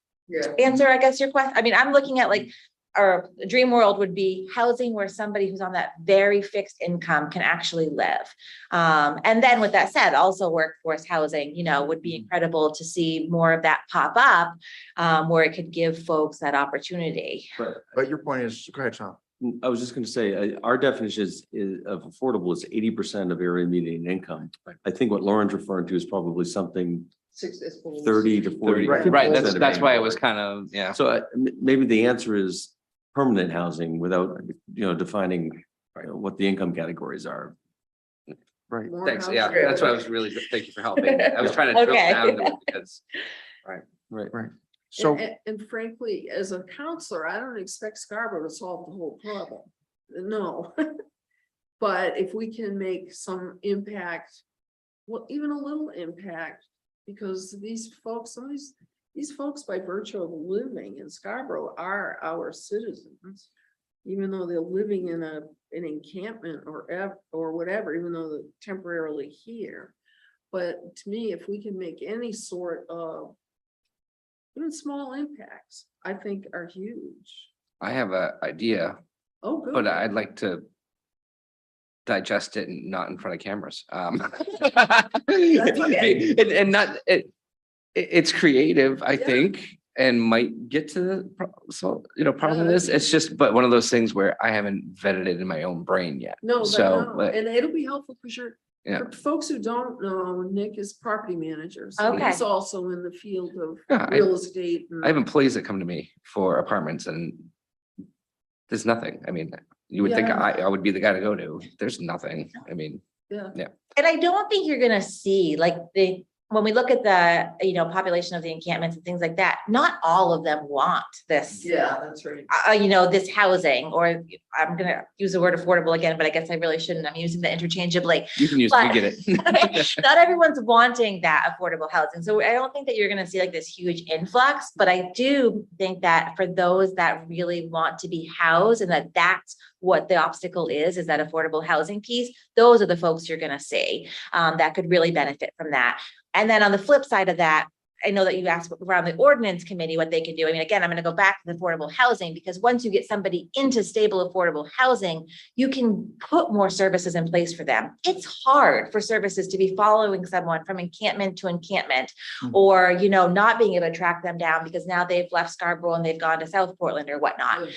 answer, I guess, your question? I mean, I'm looking at like, our dream world would be housing where somebody who's on that very fixed income can actually live. And then with that said, also workforce housing, you know, would be incredible to see more of that pop up, where it could give folks that opportunity. But your point is, go ahead, Tom. I was just going to say, our definition of affordable is 80% of area median income. I think what Lauren's referring to is probably something 30 to 40. Right, that's why it was kind of, yeah. So maybe the answer is permanent housing without, defining what the income categories are. Right. More Thanks, housing. yeah, that's what I was really, thank you for helping. I was trying to drill Okay. down to it because. Right. So, And frankly, as a counselor, I don't expect Scarborough to solve the whole problem. No. But if we can make some impact, well, even a little impact, because these folks, some of these folks, by virtue of living in Scarborough, are our citizens. Even though they're living in an encampment or whatever, even though they're temporarily here. But to me, if we can make any sort of even small impacts, I think are huge. I have an idea, Oh, good. but I'd like to digest it and not in front of cameras. okay. And not, it's creative, I Yeah. think, and might get to the, problem of this. Yeah. It's just, but one of those things where I haven't vetted it in my own brain yet. No, So, but- and it'll be helpful for sure. Yeah. For folks who don't know, Nick is property manager. So Okay. he's also in the field of Yeah, real estate. I have employees that come to me for apartments and there's nothing. I mean, you would think Yeah. I would be the guy to go to. There's nothing. I mean, Yeah. And I don't think you're gonna see like when we look at the, population of the encampments and things like that, not all of them want this. Yeah, that's right. This housing, or I'm gonna use the word affordable again, but I guess I really shouldn't. I'm using the interchangeably. you can use, we But- get it. Not everyone's wanting that affordable housing. So I don't think that you're gonna see like this huge influx, but I do think that for those that really want to be housed and that's what the obstacle is that affordable housing piece, those are the folks you're gonna see that could really benefit from that. And then on the flip side of that, I know that you asked around the ordinance committee what they can do. I mean, again, I'm going to go back to the affordable housing because once you get somebody into stable affordable housing, you can put more services in place for them. It's hard for services to be following someone from encampment to encampment or, not being able to track them down because now they've left Scarborough and they've gone to South Portland or whatnot.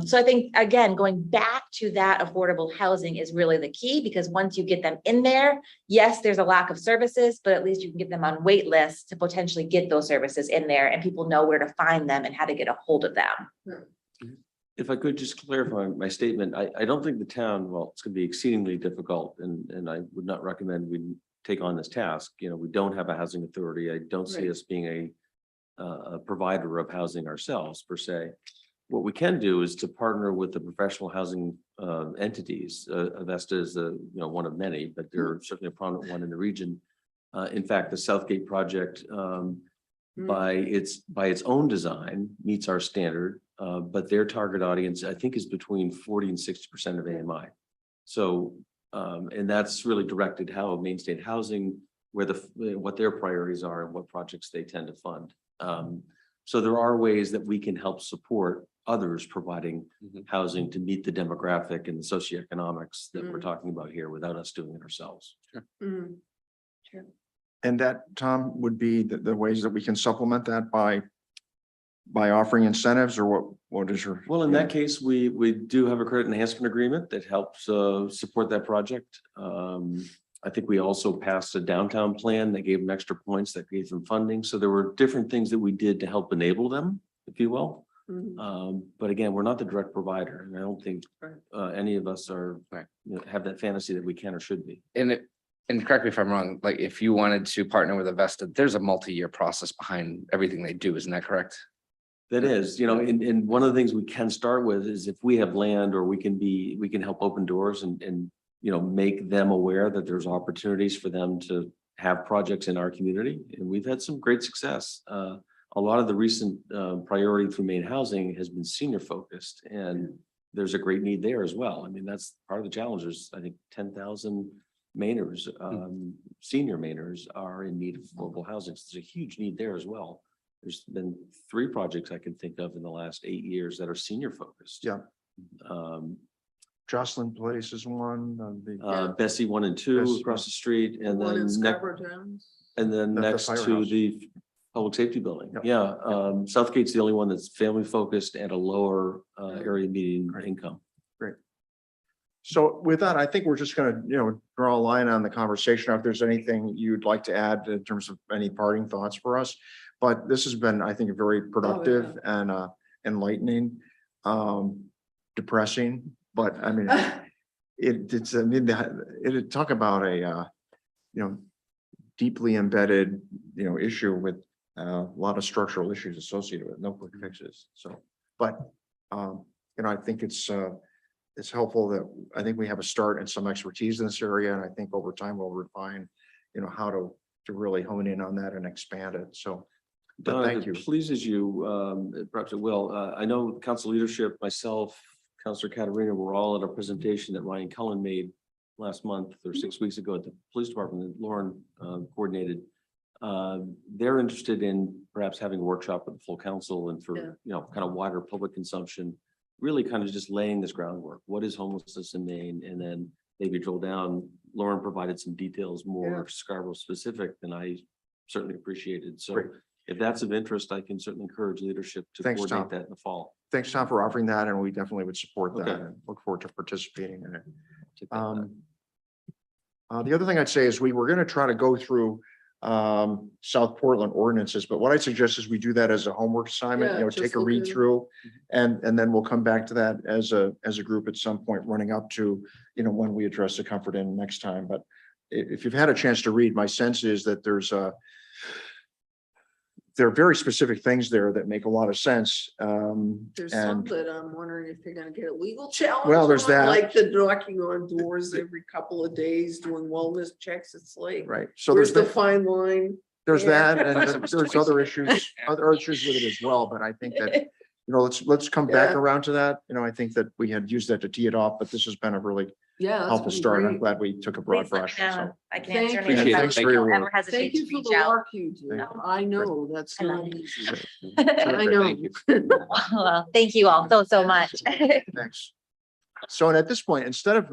So I think, again, going back to that affordable housing is really the key because once you get them in there, yes, there's a lack of services, but at least you can get them on wait lists to potentially get those services in there and people know where to find them and how to get a hold of them. If I could just clarify my statement, I don't think the town, well, it's going to be exceedingly difficult and I would not recommend we take on this task. We don't have a housing authority. I don't see Right. us being a provider of housing ourselves per se. What we can do is to partner with the professional housing entities. Avesta is one of many, but they're certainly a prominent one in the region. In fact, the Southgate project by its own design meets our standard, but their target audience, I think, is between 40 and 60% of AMI. So, and that's really directed how Main State Housing, what their priorities are and what projects they tend to fund. So there are ways that we can help support others providing housing to meet the demographic and the socioeconomics that we're talking about here without us doing it ourselves. Mm. True. And that, Tom, would be the ways that we can supplement that by offering incentives or what is your? Well, in that case, we do have a credit enhancement agreement that helps support that project. I think we also passed a downtown plan that gave them extra points, that gave them funding. So there were different things that we did to help enable them, if you will. But again, we're not the direct provider, and I don't think any of us are have that fantasy that we can or should be. And correct me if I'm wrong, like if you wanted to partner with Avesta, there's a multi-year process behind everything they do, isn't that correct? That is, and one of the things we can start with is if we have land or we can help open doors and make them aware that there's opportunities for them to have projects in our community. And we've had some great success. A lot of the recent priority through Maine Housing has been senior focused, and there's a great need there as well. I mean, that's part of the challenge. There's, I think, 10,000 Mainers, senior Mainers are in need of affordable housing. So there's a huge need there as well. There's been 3 projects I can think of in the last 8 years that are senior focused. Yeah. Jocelyn Place is one, Bessie 1 and 2 Bessie, across the street, and One in then Scarborough Towns. and then The next to firehouse. the public safety building. Yep. Yeah, Southgate's the only one that's family focused and a lower area median income. So with that, I think we're just gonna, draw a line on the conversation. If there's anything you'd like to add in terms of any parting thoughts for us. But this has been, I think, very productive and enlightening, depressing, but I mean, it talk about a, deeply embedded, issue with a lot of structural issues associated with it, no quick fixes. So, but, I think it's helpful that I think we have a start and some expertise in this area. And I think over time we'll refine, how to really hone in on that and expand it. So, but Donna, thank if you. it pleases you, perhaps it will. I know council leadership, myself, Councilor Katarina, were all at a presentation that Ryan Cullen made last month or 6 weeks ago at the police department that Lauren coordinated. They're interested in perhaps having a workshop with the full council and for, kind of wider public consumption, really kind of just laying this groundwork. What is homelessness in Maine? And then maybe drill down. Lauren provided some details more Scarborough specific than I certainly appreciated. So Great. if that's of interest, I can certainly encourage leadership to Thanks, coordinate Tom. that in the fall. Thanks, Tom, for offering that. And we definitely would support that Okay. and look forward to participating in it. Take that back. The other thing I'd say is we were going to try to go through South Portland ordinances, but what I suggest is we do that as a homework assignment, Yeah, just take a look read at it. through. And then we'll come back to that as a group at some point running up to, when we address the comfort in next time. But if you've had a chance to read, my sense is that there are very specific things there that make a lot of sense. There's some And that I'm wondering if they're gonna get a legal challenge. Well, there's on, that. Like the knocking on doors every couple of days, doing wellness checks. It's like, right, so where's there's the fine line? There's Yeah. that, and there's other issues, other issues with it as well, but I think that, let's come back Yeah. around to that. I think that we had used that to tee it off, but this has been a really Yeah. that's helpful been start. I'm great. glad we took a broad Please let me brush. know. So, I can Thank answer you. any Appreciate it. questions. Thanks for your Don't ever work. hesitate Thank you to for reach the out. work you do. Thank I know that's I love not it. easy. I terrific. know. Thank you. Well, thank you all so much. Thanks. So, and at this point, instead of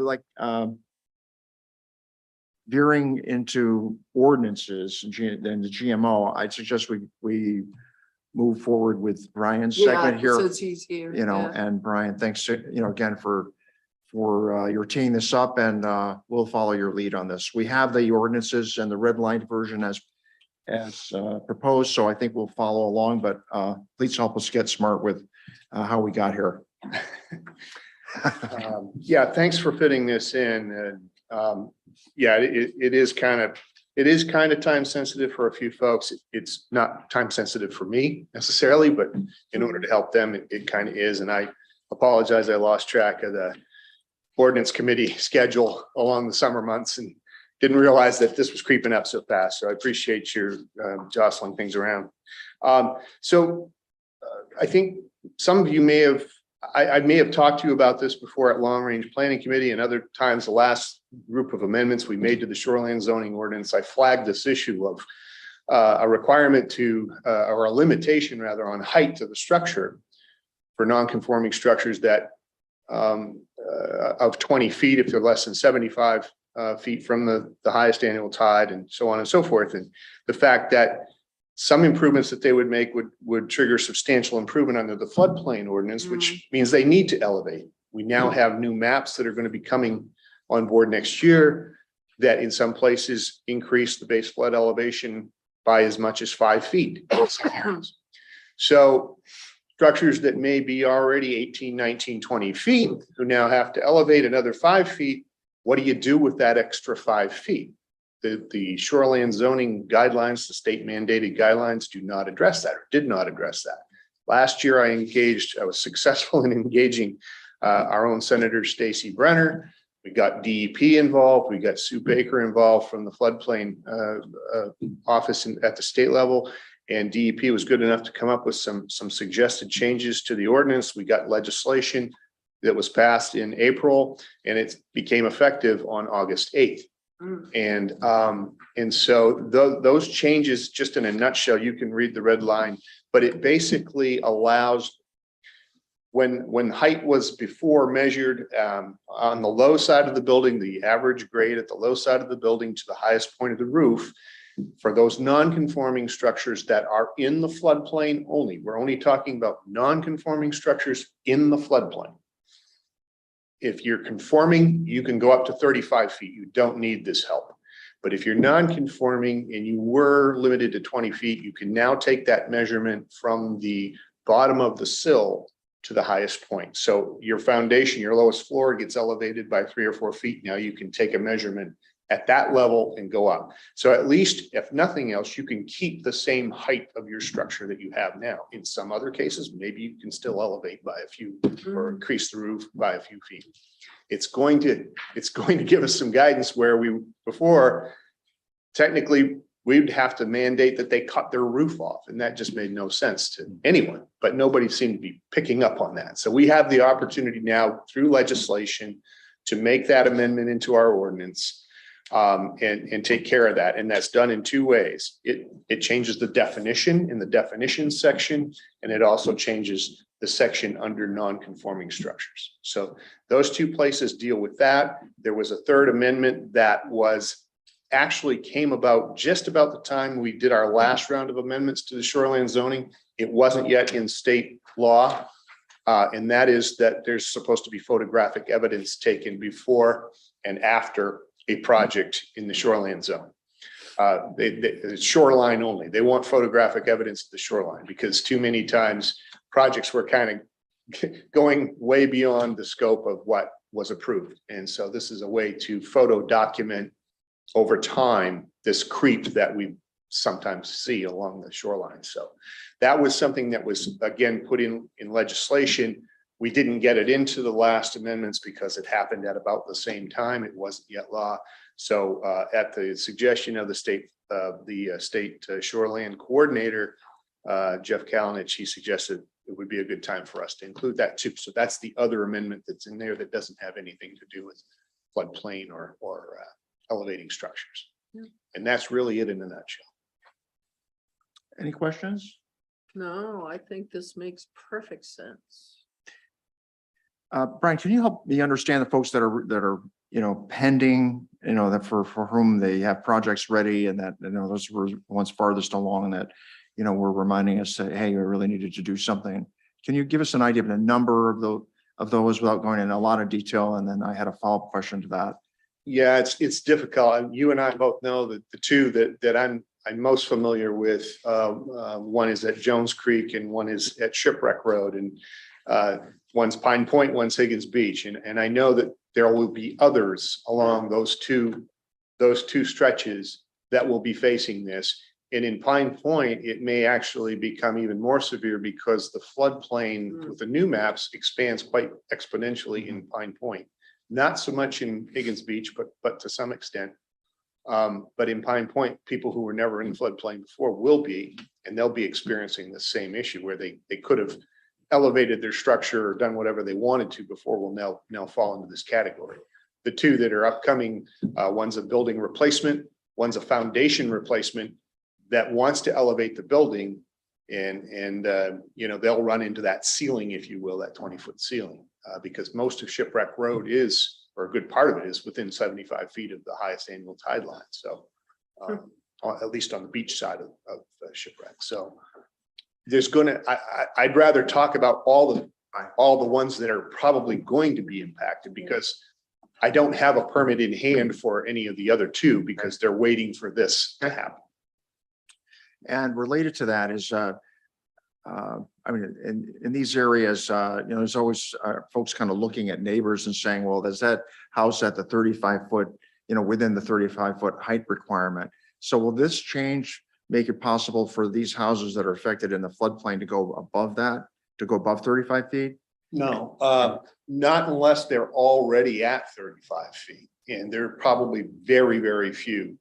veering into ordinances and the GMO, I'd suggest we move forward with Brian's segment here. Since he's here. yeah. And Brian, thanks, again for your teeing this up, and we'll follow your lead on this. We have the ordinances and the red line version as proposed, so I think we'll follow along, but please help us get smart with how we got here. Yeah, thanks for fitting this in. And yeah, it is kind of time sensitive for a few folks. It's not time sensitive for me necessarily, but in order to help them, it kind of is. And I apologize, I lost track of the ordinance committee schedule along the summer months and didn't realize that this was creeping up so fast. So I appreciate your jostling things around. So I think some of you I may have talked to you about this before at Long Range Planning Committee and other times. The last group of amendments we made to the shoreline zoning ordinance, I flagged this issue of a requirement or a limitation rather on height of the structure for non-conforming structures that of 20 feet if they're less than 75 feet from the highest annual tide and so on and so forth. And the fact that some improvements that they would make would trigger substantial improvement under the floodplain ordinance, which means they need to elevate. We now have new maps that are going to be coming on board next year that in some places increase the base flood elevation by as much as 5 feet. So structures that may be already 18, 19, 20 feet, who now have to elevate another 5 feet, what do you do with that extra 5 feet? The shoreline zoning guidelines, the state mandated guidelines do not address that or did not address that. Last year, I was successful in engaging our own Senator Stacey Brenner. We got DEP involved. We got Sue Baker involved from the floodplain office at the state level. And DEP was good enough to come up with some suggested changes to the ordinance. We got legislation that was passed in April, and it became effective on August 8th. And so those changes, just in a nutshell, you can read the red line, but it basically allows, when height was before measured on the low side of the building, the average grade at the low side of the building to the highest point of the roof, for those non-conforming structures that are in the floodplain only, we're only talking about non-conforming structures in the floodplain. If you're conforming, you can go up to 35 feet. You don't need this help. But if you're non-conforming and you were limited to 20 feet, you can now take that measurement from the bottom of the sill to the highest point. So your foundation, your lowest floor gets elevated by 3 or 4 feet. Now you can take a measurement at that level and go up. So at least, if nothing else, you can keep the same height of your structure that you have now. In some other cases, maybe you can still elevate by a few or increase the roof by a few feet. It's going to give us some guidance where before technically we'd have to mandate that they cut their roof off, and that just made no sense to anyone, but nobody seemed to be picking up on that. So we have the opportunity now through legislation to make that amendment into our ordinance and take care of that. And that's done in two ways. It changes the definition in the definitions section, and it also changes the section under non-conforming structures. So those two places deal with that. There was a third amendment that actually came about just about the time we did our last round of amendments to the shoreline zoning. It wasn't yet in state law. And that is that there's supposed to be photographic evidence taken before and after a project in the shoreline zone. It's shoreline only. They want photographic evidence of the shoreline because too many times projects were kind of going way beyond the scope of what was approved. And so this is a way to photo document over time this creep that we sometimes see along the shoreline. So that was something that was, again, put in legislation. We didn't get it into the last amendments because it happened at about the same time. It wasn't yet law. So at the suggestion of the state shoreline coordinator, Jeff Kalinich, he suggested it would be a good time for us to include that too. So that's the other amendment that's in there that doesn't have anything to do with floodplain or elevating structures. Yeah. And that's really it in a nutshell. Any questions? No, I think this makes perfect sense. Brian, can you help me understand the folks that are pending, that for whom they have projects ready and that, those were ones farthest along that, were reminding us that, hey, we really needed to do something. Can you give us an idea of the number of those without going into a lot of detail? And then I had a follow-up question to that. Yeah, it's difficult. You and I both know that the two that I'm most familiar with, one is at Jones Creek and one is at Shipwreck Road, and one's Pine Point, one's Higgins Beach. And I know that there will be others along those two stretches that will be facing this. And in Pine Point, it may actually become even more severe because the floodplain with the new maps expands quite exponentially in Pine Point. Not so much in Higgins Beach, but to some extent. But in Pine Point, people who were never in floodplain before will be, and they'll be experiencing the same issue where they could have elevated their structure or done whatever they wanted to before will now fall into this category. The two that are upcoming, one's a building replacement, one's a foundation replacement that wants to elevate the building, and they'll run into that ceiling, if you will, that 20-foot ceiling, because most of Shipwreck Road is, or a good part of it is, within 75 feet of the highest annual tide line. So at least on the beach side of Shipwreck. So there's I'd rather talk about all the ones that are probably going to be impacted, because I don't have a permit in hand for any of the other two because they're waiting for this to happen. And related to that is, in these areas, there's always folks kind of looking at neighbors and saying, well, there's that house at the 35-foot, within the 35-foot height requirement. So will this change make it possible for these houses that are affected in the floodplain to go above that, to go above 35 feet? No, not unless they're already at 35 feet. And there are probably very, very few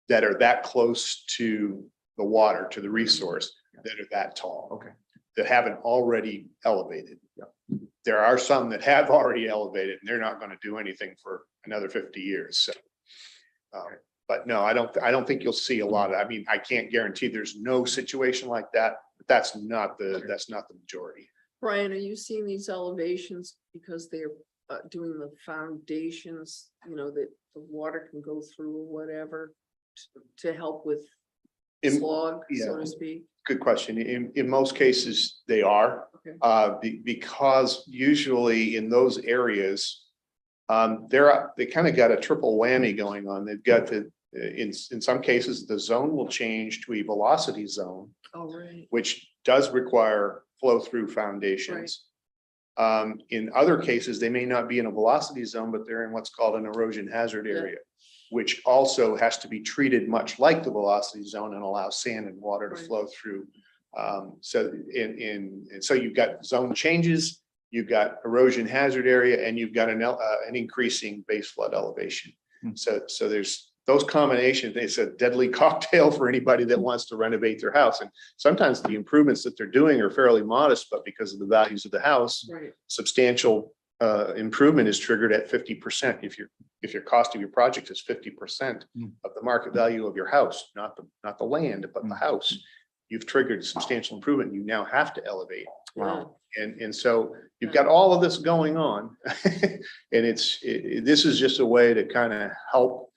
that are that close to the water, to the resource, that are that tall. Okay. That haven't already elevated. There are some that have already elevated and they're not going to do anything for another 50 years. So, but no, I don't think you'll see a lot of, I mean, I can't guarantee there's no situation like that, but that's not the majority. Brian, are you seeing these elevations because they're doing the foundations, you know, that the water can go through or whatever to help with slog, so to speak? Good question. In most cases, they are. Okay. Because usually in those areas, they kind of got a triple whammy going on. They've got in some cases, the zone will change to a velocity zone, Oh, right. which does require flow through foundations. In other cases, they may not be in a velocity zone, but they're in what's called an erosion hazard area, which also has to be treated much like the velocity zone and allow sand and water to flow through. So you've got zone changes, you've got erosion hazard area, and you've got an increasing base flood elevation. So there's those combinations. It's a deadly cocktail for anybody that wants to renovate their house. And sometimes the improvements that they're doing are fairly modest, but because of the values of the house, substantial improvement is triggered at 50%. If your cost of your project is 50% of the market value of your house, not the land, but the house, you've triggered substantial improvement. You now have to elevate. Wow. And so you've got all of this going on, and this is just a way to kind of help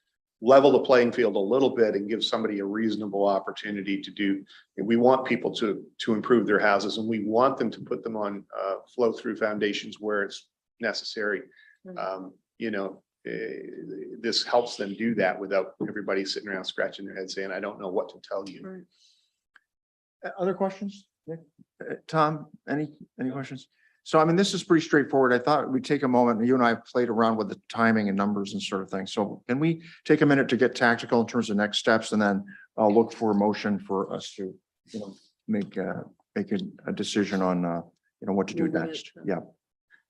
level the playing field a little bit and give somebody a reasonable opportunity to do. And we want people to improve their houses, and we want them to put them on flow through foundations where it's necessary. You know, this helps them do that without everybody sitting around scratching their head saying, I don't know what to tell you. Other questions? Nick? Tom, any questions? So, I mean, this is pretty straightforward. I thought we'd take a moment, you and I have played around with the timing and numbers and sort of thing. So can we take a minute to get tactical in terms of next steps, and then I'll look for a motion for us to, you know, make a decision on, you know, what to do next. Yeah.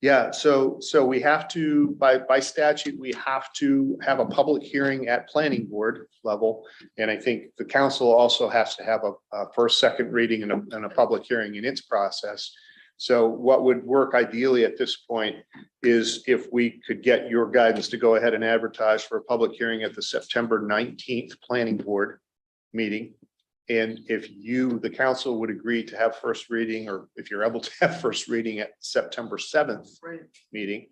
Yeah, so we have to, by statute, we have to have a public hearing at planning board level. And I think the council also has to have a first, second reading and a public hearing in its process. So what would work ideally at this point is if we could get your guidance to go ahead and advertise for a public hearing at the September 19th planning board meeting. And if you, the council, would agree to have first reading, or if you're able to have first reading at September 7th meeting,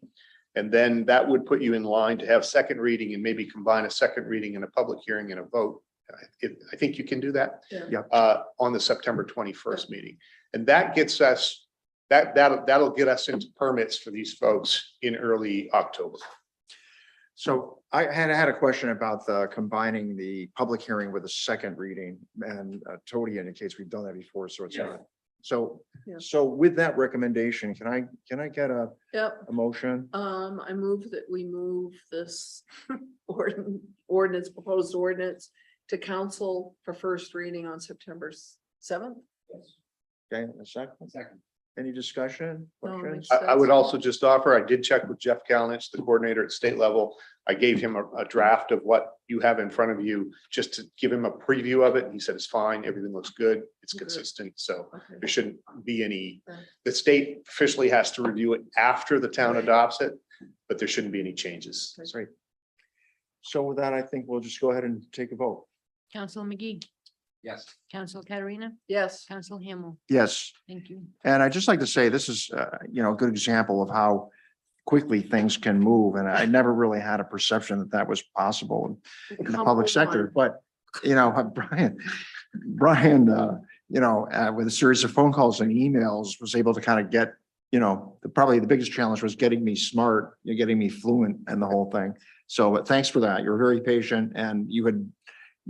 and then that would put you in line to have second reading and maybe combine a second reading and a public hearing and a vote. I think you can do that on the September 21st meeting. And that gets us, that'll get us into permits for these folks in early October. So I had a question about combining the public hearing with a second reading, and Tony indicates we've done that before, so it's not. So with that recommendation, can I get a motion? I move that we move this proposed ordinance to council for first reading on September 7th. Okay, a second. Any discussion? Questions? I would also just offer, I did check with Jeff Kalnitz, the coordinator at state level. I gave him a draft of what you have in front of you, just to give him a preview of it. And he said, it's fine. Everything looks good. It's consistent. So there shouldn't be any, the state officially has to review it after the town adopts it, but there shouldn't be any changes. That's right. So with that, I think we'll just go ahead and take a vote. Council McGee, Yes. Council Katarina, Yes. Council Hamel. Yes. Thank you. And I'd just like to say, this is, you know, a good example of how quickly things can move. And I never really had a perception that was possible in the public sector. But, you know, Brian, you know, with a series of phone calls and emails, was able to kind of get, you know, probably the biggest challenge was getting me smart, getting me fluent and the whole thing. So thanks for that. You're very patient, and you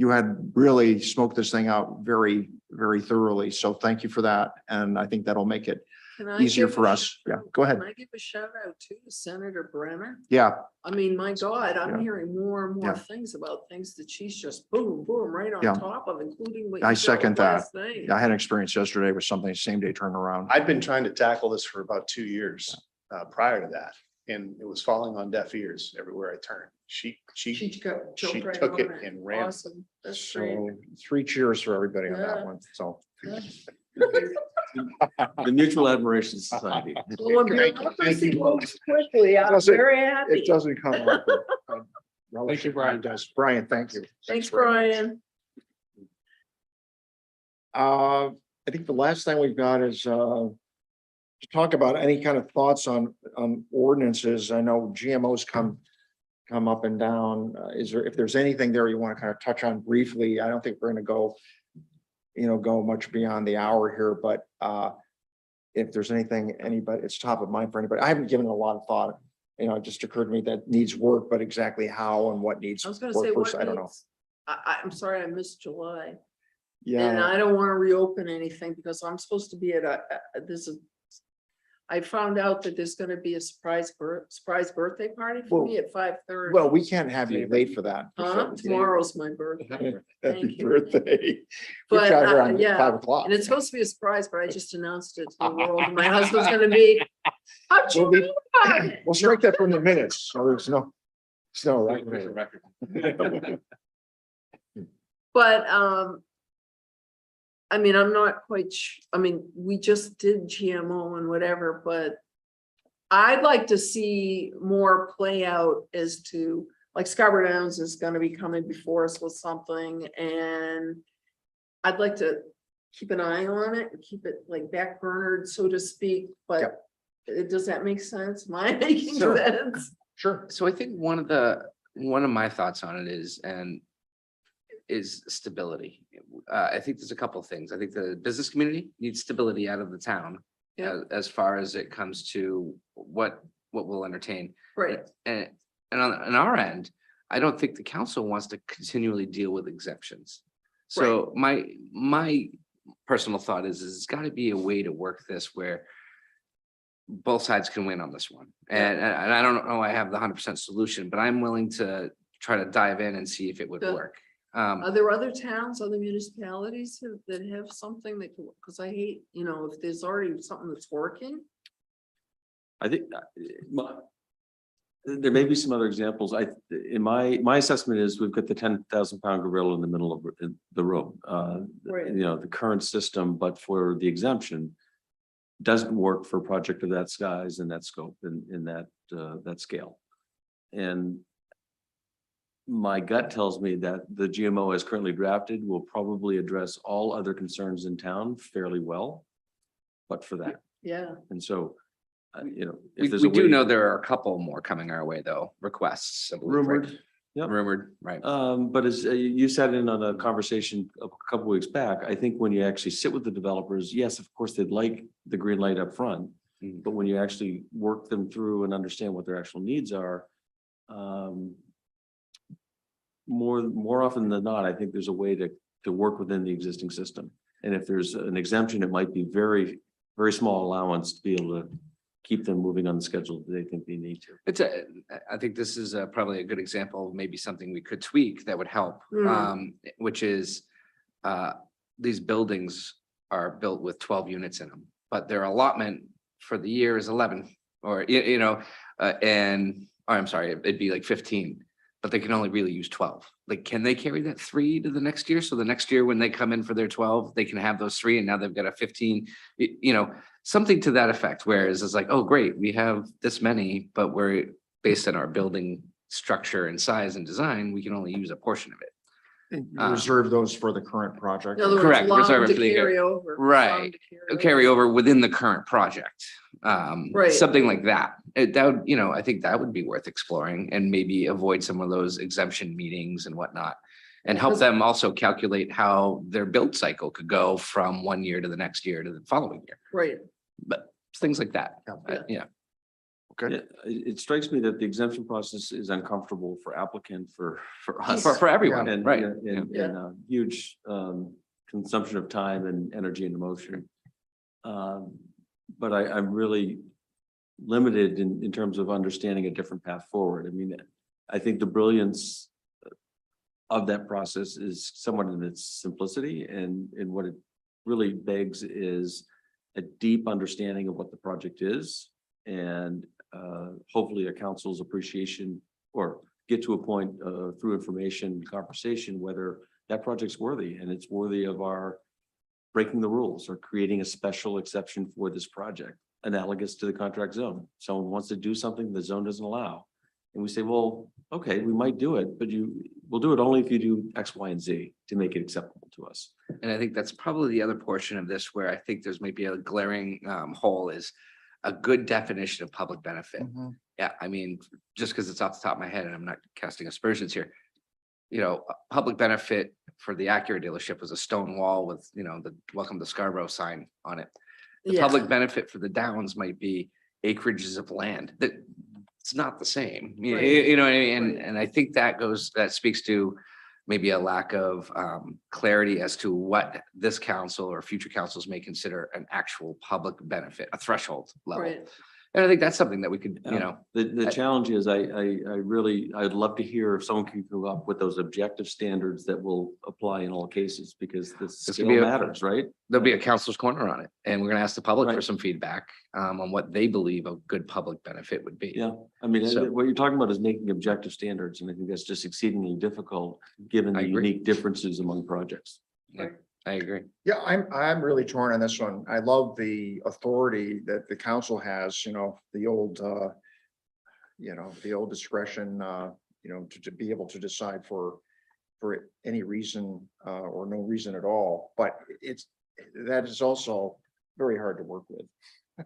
had really smoked this thing out very, very thoroughly. So thank you for that. And I think that'll make it Can I easier give for a us. shout Yeah, out- go ahead. Can I give a shout out to Senator Brenner? Yeah, I mean, my God, I'm Yeah. hearing more and more Yeah. things about things that she's just boom, boom, right Yeah. on top of, including what I you said second that. last night. I had an experience yesterday with something, same day turnaround. I'd been trying to tackle this for about 2 years prior to that, and it was falling on deaf ears everywhere I turned. She jumped right took on it and ran. Awesome. That's great. So 3 cheers for everybody on that Yeah. one. So. Yeah. The Mutual Admiration Society. Well, when Thank you. bureaucracy Thank you. moves quickly, I'm Doesn't- very happy. It doesn't come up. Thank you, Brian. Brian, thank you. Thanks, very much. Brian. I think the last thing we've got is to talk about any kind of thoughts on ordinances. I know GMOs come up and down. If there's anything there you want to kind of touch on briefly, I don't think we're going to go much beyond the hour here, but if there's anything, it's top of mind for anybody. I haven't given it a lot of thought. It just occurred to me that needs work, but exactly how and what needs I was gonna work say, first, what I don't know. needs, I'm sorry, I missed July. And Yeah, I don't want to reopen anything because I'm supposed to be at I found out that there's gonna be a surprise birthday party for me at 5:30. well, we can't have you late for that. Tomorrow's my birthday. Happy Thank you. birthday. But, We got here on yeah, 5 o'clock. And it's supposed to be a surprise, but I just announced it to the world. and My husband's gonna be, how'd you We'll be- know about it? We'll strike that from the minutes, so there's no, But, I mean, I'm not quite, we just did GMO and whatever, but I'd like to see more play out as to, like Scarborough Downs is gonna be coming before us with something, and I'd like to keep an eye on it and keep it like back burnered, so to speak, but does that make sense? Am I making Sure. sense? Sure. So I think one of my thoughts on it is stability. I think there's a couple of things. I think the business community needs stability out of the town. Yeah. As far as it comes to what we'll entertain. Right, And on our end, I don't think the council wants to continually deal with exemptions. So my personal thought is it's got to be a way to work this where both sides can win on this one. And I don't know, I have the 100% solution, but I'm willing to try to dive in and see if it would Good. work. are there other towns, other municipalities that have something that, because I hate, if there's already something that's working. I think there may be some other examples. My assessment is we've got the 10,000-pound gorilla in the middle of the room. Right. The current system, but for the exemption, doesn't work for a project of that size and that scope and in that scale. And my gut tells me that the GMO as currently drafted will probably address all other concerns in town fairly well, but for that. Yeah, And so, We if there's a do way- know there are a couple more coming our way, though, requests. I believe, right? Rumored. Yep. Rumored, right. But as you sat in on a conversation a couple weeks back, I think when you actually sit with the developers, yes, of course, they'd like the green light up front. Mm. But when you actually work them through and understand what their actual needs are, more often than not, I think there's a way to work within the existing system. And if there's an exemption, it might be very, very small allowance to be able to keep them moving on the schedule that they think they need to. I think this is probably a good example of maybe something we could tweak that would help. Which is these buildings are built with 12 units in them, but their allotment for the year is 11 or, I'm sorry, it'd be like 15, but they can only really use 12. Like, can they carry that 3 to the next year? So the next year when they come in for their 12, they can have those 3 and now they've got a 15, something to that effect. Whereas it's like, oh, great, we have this many, but we're based on our building structure and size and design, we can only use a portion of it. Reserve those for the current project. in other words, Correct, allow them reserve it to for the year. carry over. Right. allow them to Carry over within the current project. Right. Something like that. That would, I think that would be worth exploring and maybe avoid some of those exemption meetings and whatnot. And help them also calculate how their build cycle could go from one year to the next year to the following year. Right, But things like that. Yeah. Okay. Yeah, it strikes me that the exemption process is uncomfortable for applicant, for us. For everyone, And, right. and a huge consumption of time and energy and emotion. but I'm really limited in terms of understanding a different path forward. I mean, I think the brilliance of that process is somewhat in its simplicity, and what it really begs is a deep understanding of what the project is, and hopefully a council's appreciation, or get to a point through information conversation whether that project's worthy, and it's worthy of our breaking the rules or creating a special exception for this project, analogous to the contract zone. Someone wants to do something the zone doesn't allow. And we say, well, okay, we might do it, but we'll do it only if you do X, Y, and Z to make it acceptable to us. And I think that's probably the other portion of this where I think there's maybe a glaring hole is a good definition of public benefit. Yeah, I mean, just because it's off the top of my head and I'm not casting aspersions here. You know, public benefit for the Acura dealership was a stone wall with, you know, the welcome to Scarborough sign on it. The Yeah. public benefit for the Downs might be acreages of land that it's not the same. You Right. you know what I mean? Right. And I think that speaks to maybe a lack of clarity as to what this council or future councils may consider an actual public benefit, a threshold level. Right. And I think that's something that we could, you know, The challenge is I'd love to hear if someone can come up with those objective standards that will apply in all cases, because the could scale be a- matters, right? there'll be a councilor's corner on it. And we're gonna ask the public for Right. some feedback on what they believe a good public benefit would be. Yeah, I mean, So- what you're talking about is making objective standards, and I think that's just exceedingly difficult, given I the agree. unique differences among projects. I agree. Yeah, I'm really torn on this one. I love the authority that the council has, the old, the old discretion, to be able to decide for any reason, or no reason at all. But that is also very hard to work with.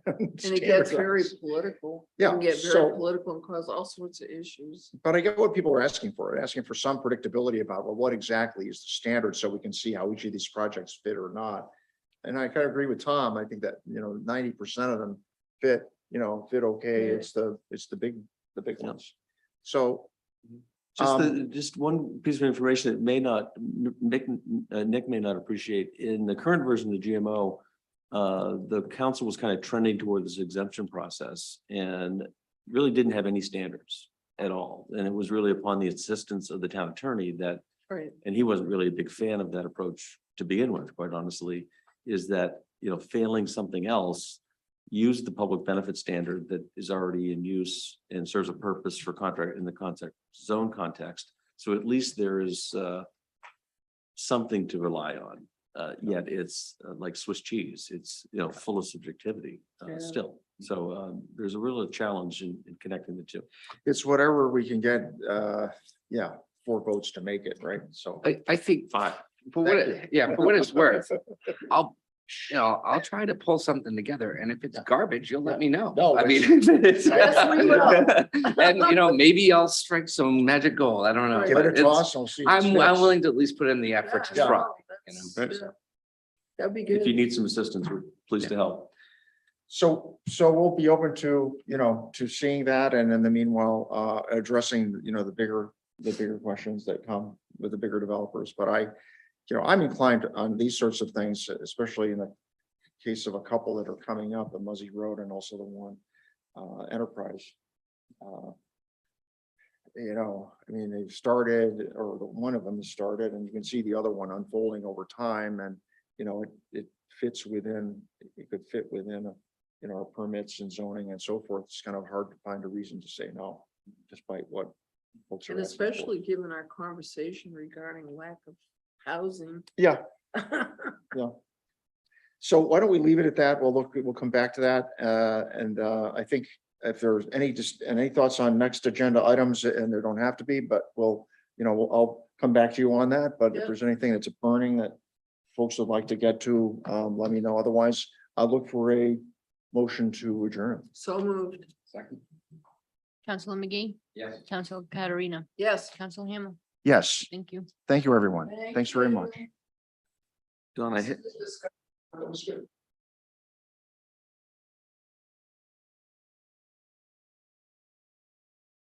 And it gets very Standardize. political. Yeah, It can get so- very political and cause all sorts of issues. But I get what people are asking for. They're asking for some predictability about, well, what exactly is the standard, so we can see how each of these projects fit or not. And I kind of agree with Tom. I think that, 90% of them fit okay. Yeah. It's the big ones. So, Just one piece of information that may not, Nick may not appreciate. In the current version of the GMO, the council was kind of trending toward this exemption process and really didn't have any standards at all. And it was really upon the assistance of the town attorney that, Right. and he wasn't really a big fan of that approach to begin with, quite honestly, is that, failing something else, use the public benefit standard that is already in use and serves a purpose for contract in the contract zone context. So at least there is something to rely on. Yet it's like Swiss cheese. It's, full of subjectivity Yeah. still. So there's a real challenge in connecting the two. it's whatever we can get, 4 votes to make it, right? So. I think, Five. for what, for what it's worth, I'll try to pull something together, and if it's garbage, you'll let me know. No, I mean. Yes, we will. And, maybe I'll strike some magic gold. I don't know. Give but it a it's- toss. And we'll see if it I'm sticks. willing to at least put in the effort to Yeah. try. That's- Right. yeah. That'd be If you good. need some assistance, we're pleased to help. So we'll be open to, to seeing that, and in the meanwhile, addressing, the bigger questions that come with the bigger developers. But I'm inclined on these sorts of things, especially in the case of a couple that are coming up, the Muzzy Road and also the one Enterprise. They've started, or the one of them has started, and you can see the other one unfolding over time, and it fits within, it could fit within our permits and zoning and so forth. It's kind of hard to find a reason to say no, despite what folks are And asking for. especially given our conversation regarding lack of housing. Yeah, yeah. So why don't we leave it at that? We'll come back to that. And I think if there's any thoughts on next agenda items, and there don't have to be, but I'll come back to you on that. But if Yeah. there's anything that's burning that folks would like to get to, let me know. Otherwise, I'll look for a motion to adjourn. So moved. Councilor McGee, Yes. Council Katarina, Yes. Council Hamel. Yes, Thank you. thank you, everyone. Thank Thanks very you. much. Don, I hit, That was good.